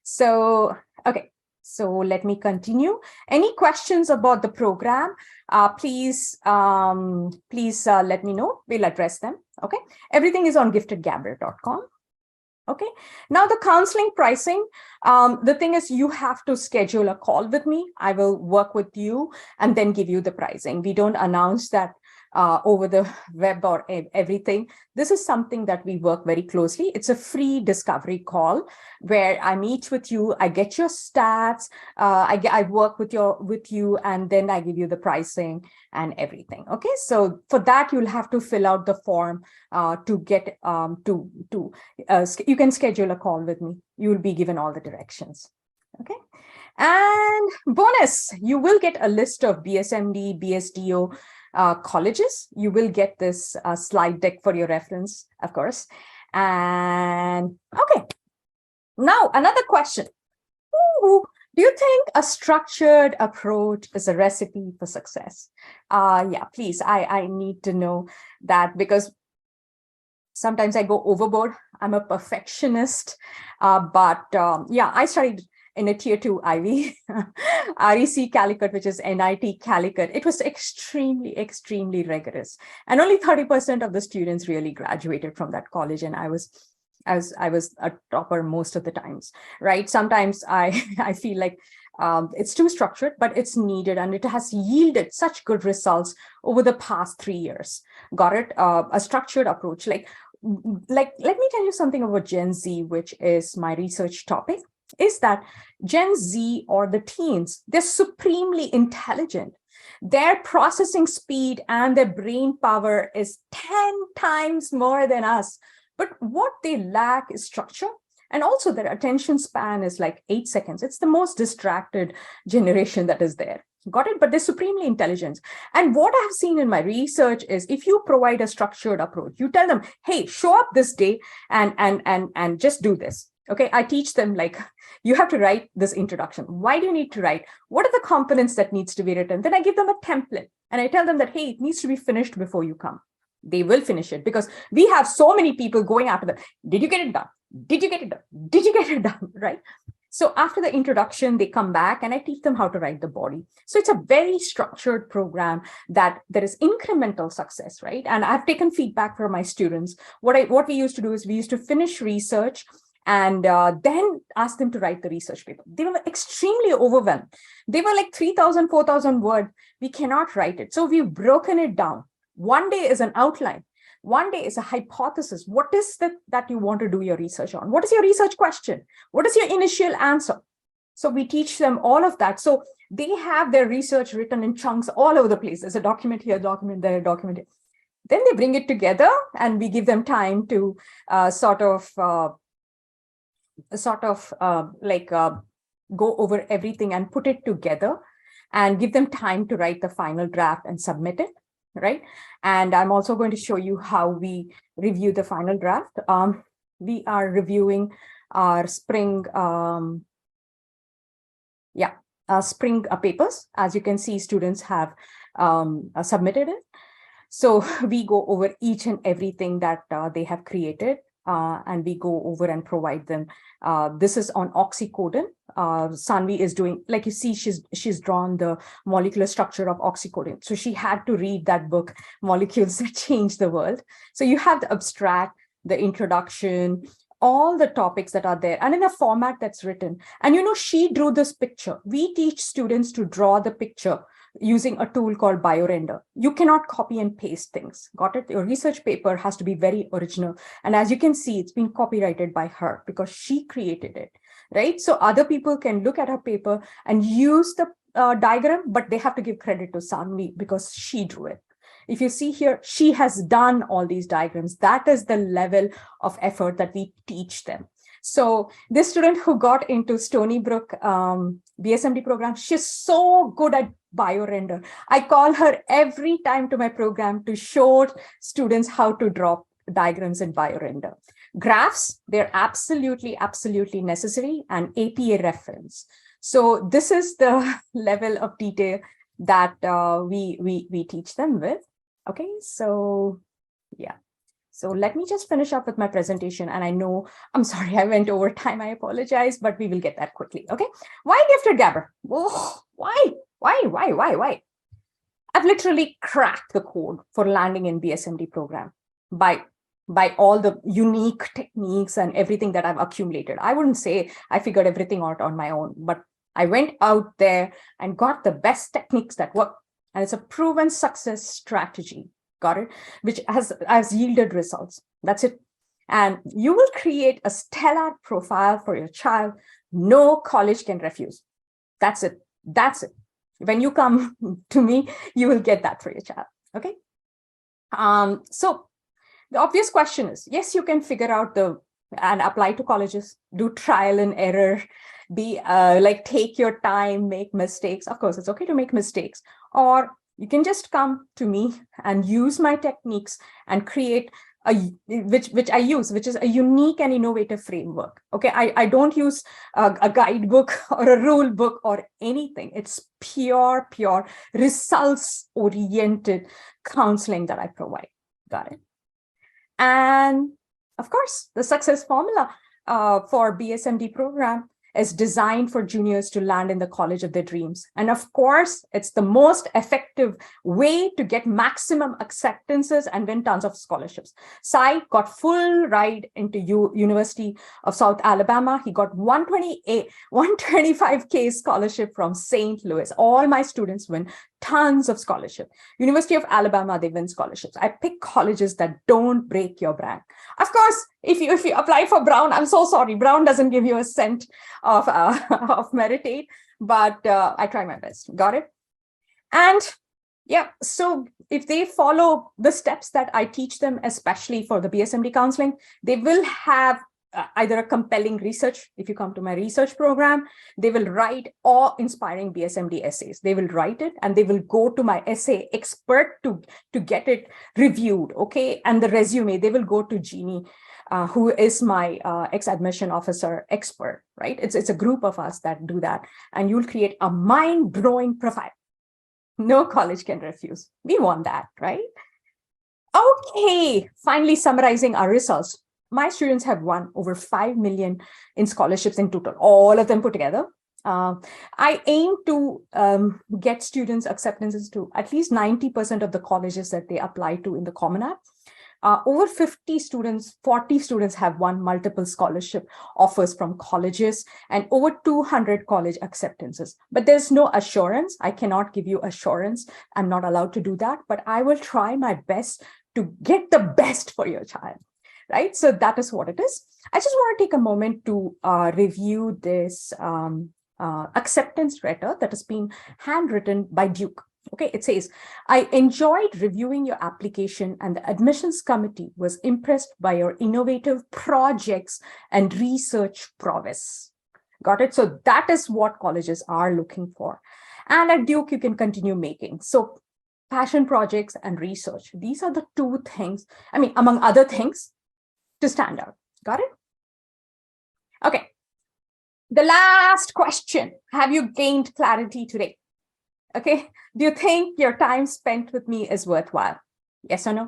So let me continue. Any questions about the program? Please let me know. We'll address them. Okay. Everything is on giftedgabriel.com. Okay. Now the counseling pricing, the thing is, you have to schedule a call with me. I will work with you and then give you the pricing. We don't announce that over the web or everything. This is something that we work very closely. It's a free discovery call where I meet with you. I get your stats. I work with you, and then I give you the pricing and everything. Okay. So for that, you'll have to fill out the form to get you can schedule a call with me. You will be given all the directions. Okay. And bonus, you will get a list of BSMD, BSDO colleges. You will get this slide deck for your reference, of course. And okay, now another question. Ooh, do you think a structured approach is a recipe for success? Yeah, please, I need to know that, because sometimes I go overboard. I'm a perfectionist, but yeah, I studied in a tier 2 Ivy, REC Calicut, which is NIT Calicut. It was extremely, extremely rigorous. And only 30% of the students really graduated from that college. And I was a topper most of the times, right? Sometimes I feel like it's too structured, but it's needed, and it has yielded such good results over the past 3 years. Got it? A structured approach. Like, let me tell you something about Gen Z, which is my research topic. Is that Gen Z, or the teens, they're supremely intelligent. Their processing speed and their brain power is 10 times more than us. But what they lack is structure. And also their attention span is like 8 seconds. It's the most distracted generation that is there. Got it? But they're supremely intelligent. And what I've seen in my research is, if you provide a structured approach, you tell them, hey, show up this day and just do this. Okay, I teach them, like, you have to write this introduction. Why do you need to write? What are the components that needs to be written? Then I give them a template. And I tell them that, hey, it needs to be finished before you come. They will finish it because we have so many people going after them. Did you get it done? Did you get it done? Did you get it done? Right? So after the introduction, they come back and I teach them how to write the body. So it's a very structured program that there is incremental success, right? And I've taken feedback from my students. What we used to do is we used to finish research and then ask them to write the research paper. They were extremely overwhelmed. They were like 3,000, 4,000 words. We cannot write it. So we've broken it down. One day is an outline. One day is a hypothesis. What is that you want to do your research on? What is your research question? What is your initial answer? So we teach them all of that. So they have their research written in chunks all over the place. There's a document here, document there, document here. Then they bring it together and we give them time to go over everything and put it together and give them time to write the final draft and submit it. Right. And I'm also going to show you how we review the final draft. We are reviewing our spring papers. As you can see, students have submitted it. So we go over each and everything that they have created. And we go over and provide them. This is on oxycodone. Sanvi is doing, like you see, she's drawn the molecular structure of oxycodone. So she had to read that book, Molecules That Change the World. So you have the abstract, the introduction, all the topics that are there, and in a format that's written. And she drew this picture. We teach students to draw the picture using a tool called BioRender. You cannot copy and paste things. Got it? Your research paper has to be very original. And as you can see, it's been copyrighted by her because she created it, right? So other people can look at her paper and use the diagram, but they have to give credit to Sanvi because she drew it. If you see here, she has done all these diagrams. That is the level of effort that we teach them. So this student who got into Stony Brook BSMD program, she's so good at BioRender. I call her every time to my program to show students how to draw diagrams in BioRender. Graphs, they're absolutely, absolutely necessary, and APA reference. So this is the level of detail that we teach them with. Okay, so yeah. So let me just finish up with my presentation. And I know, I'm sorry, I went over time. I apologize, but we will get that quickly. Okay. Why gifted Gabber? Oh, why? I've literally cracked the code for landing in BSMD program by all the unique techniques and everything that I've accumulated. I wouldn't say I figured everything out on my own, but I went out there and got the best techniques that work. And it's a proven success strategy. Got it? Which has yielded results. That's it. And you will create a stellar profile for your child. No college can refuse. That's it. That's it. When you come to me, you will get that for your child. Okay. So the obvious question is, yes, you can figure out and apply to colleges, do trial and error, take your time, make mistakes. Of course, it's okay to make mistakes. Or you can just come to me and use my techniques and create which I use, which is a unique and innovative framework. Okay, I don't use a guidebook or a rule book or anything. It's pure results-oriented counseling that I provide. Got it? And of course, the success formula for BSMD program is designed for juniors to land in the college of their dreams. And of course, it's the most effective way to get maximum acceptances and win tons of scholarships. Sai got full ride into University of South Alabama. He got 125K scholarship from St. Louis. All my students win tons of scholarship. University of Alabama, they win scholarships. I pick colleges that don't break your bank. Of course, if you apply for Brown, I'm so sorry, Brown doesn't give you a cent of merit aid, but I try my best. Got it? And yeah, so if they follow the steps that I teach them, especially for the BSMD counseling, they will have either a compelling research. If you come to my research program, they will write all inspiring BSMD essays. They will write it and they will go to my essay expert to get it reviewed. Okay. And the resume, they will go to Jeannie, who is my ex-admission officer expert, right? It's a group of us that do that. And you'll create a mind-blowing profile. No college can refuse. We want that, right? Okay, finally summarizing our results. My students have won over 5 million in scholarships in total, all of them put together. I aim to get students acceptances to at least 90% of the colleges that they apply to in the Common App. Over 40 students have won multiple scholarship offers from colleges and over 200 college acceptances. But there's no assurance. I cannot give you assurance. I'm not allowed to do that, but I will try my best to get the best for your child, right? So that is what it is. I just want to take a moment to review this acceptance letter that has been handwritten by Duke. Okay, it says, I enjoyed reviewing your application and the admissions committee was impressed by your innovative projects and research prowess. Got it? So that is what colleges are looking for. And at Duke, you can continue making. So passion projects and research, these are the two things, I mean, among other things, to stand out. Got it? Okay. The last question, have you gained clarity today? Okay, do you think your time spent with me is worthwhile? Yes or no?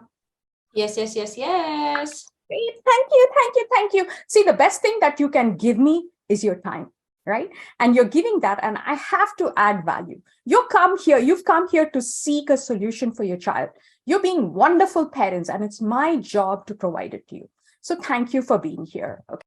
Yes, yes, yes, yes. Great. Thank you, thank you, thank you. See, the best thing that you can give me is your time, right? And you're giving that, and I have to add value. You've come here to seek a solution for your child. You're being wonderful parents, and it's my job to provide it to you. So thank you for being here. Okay.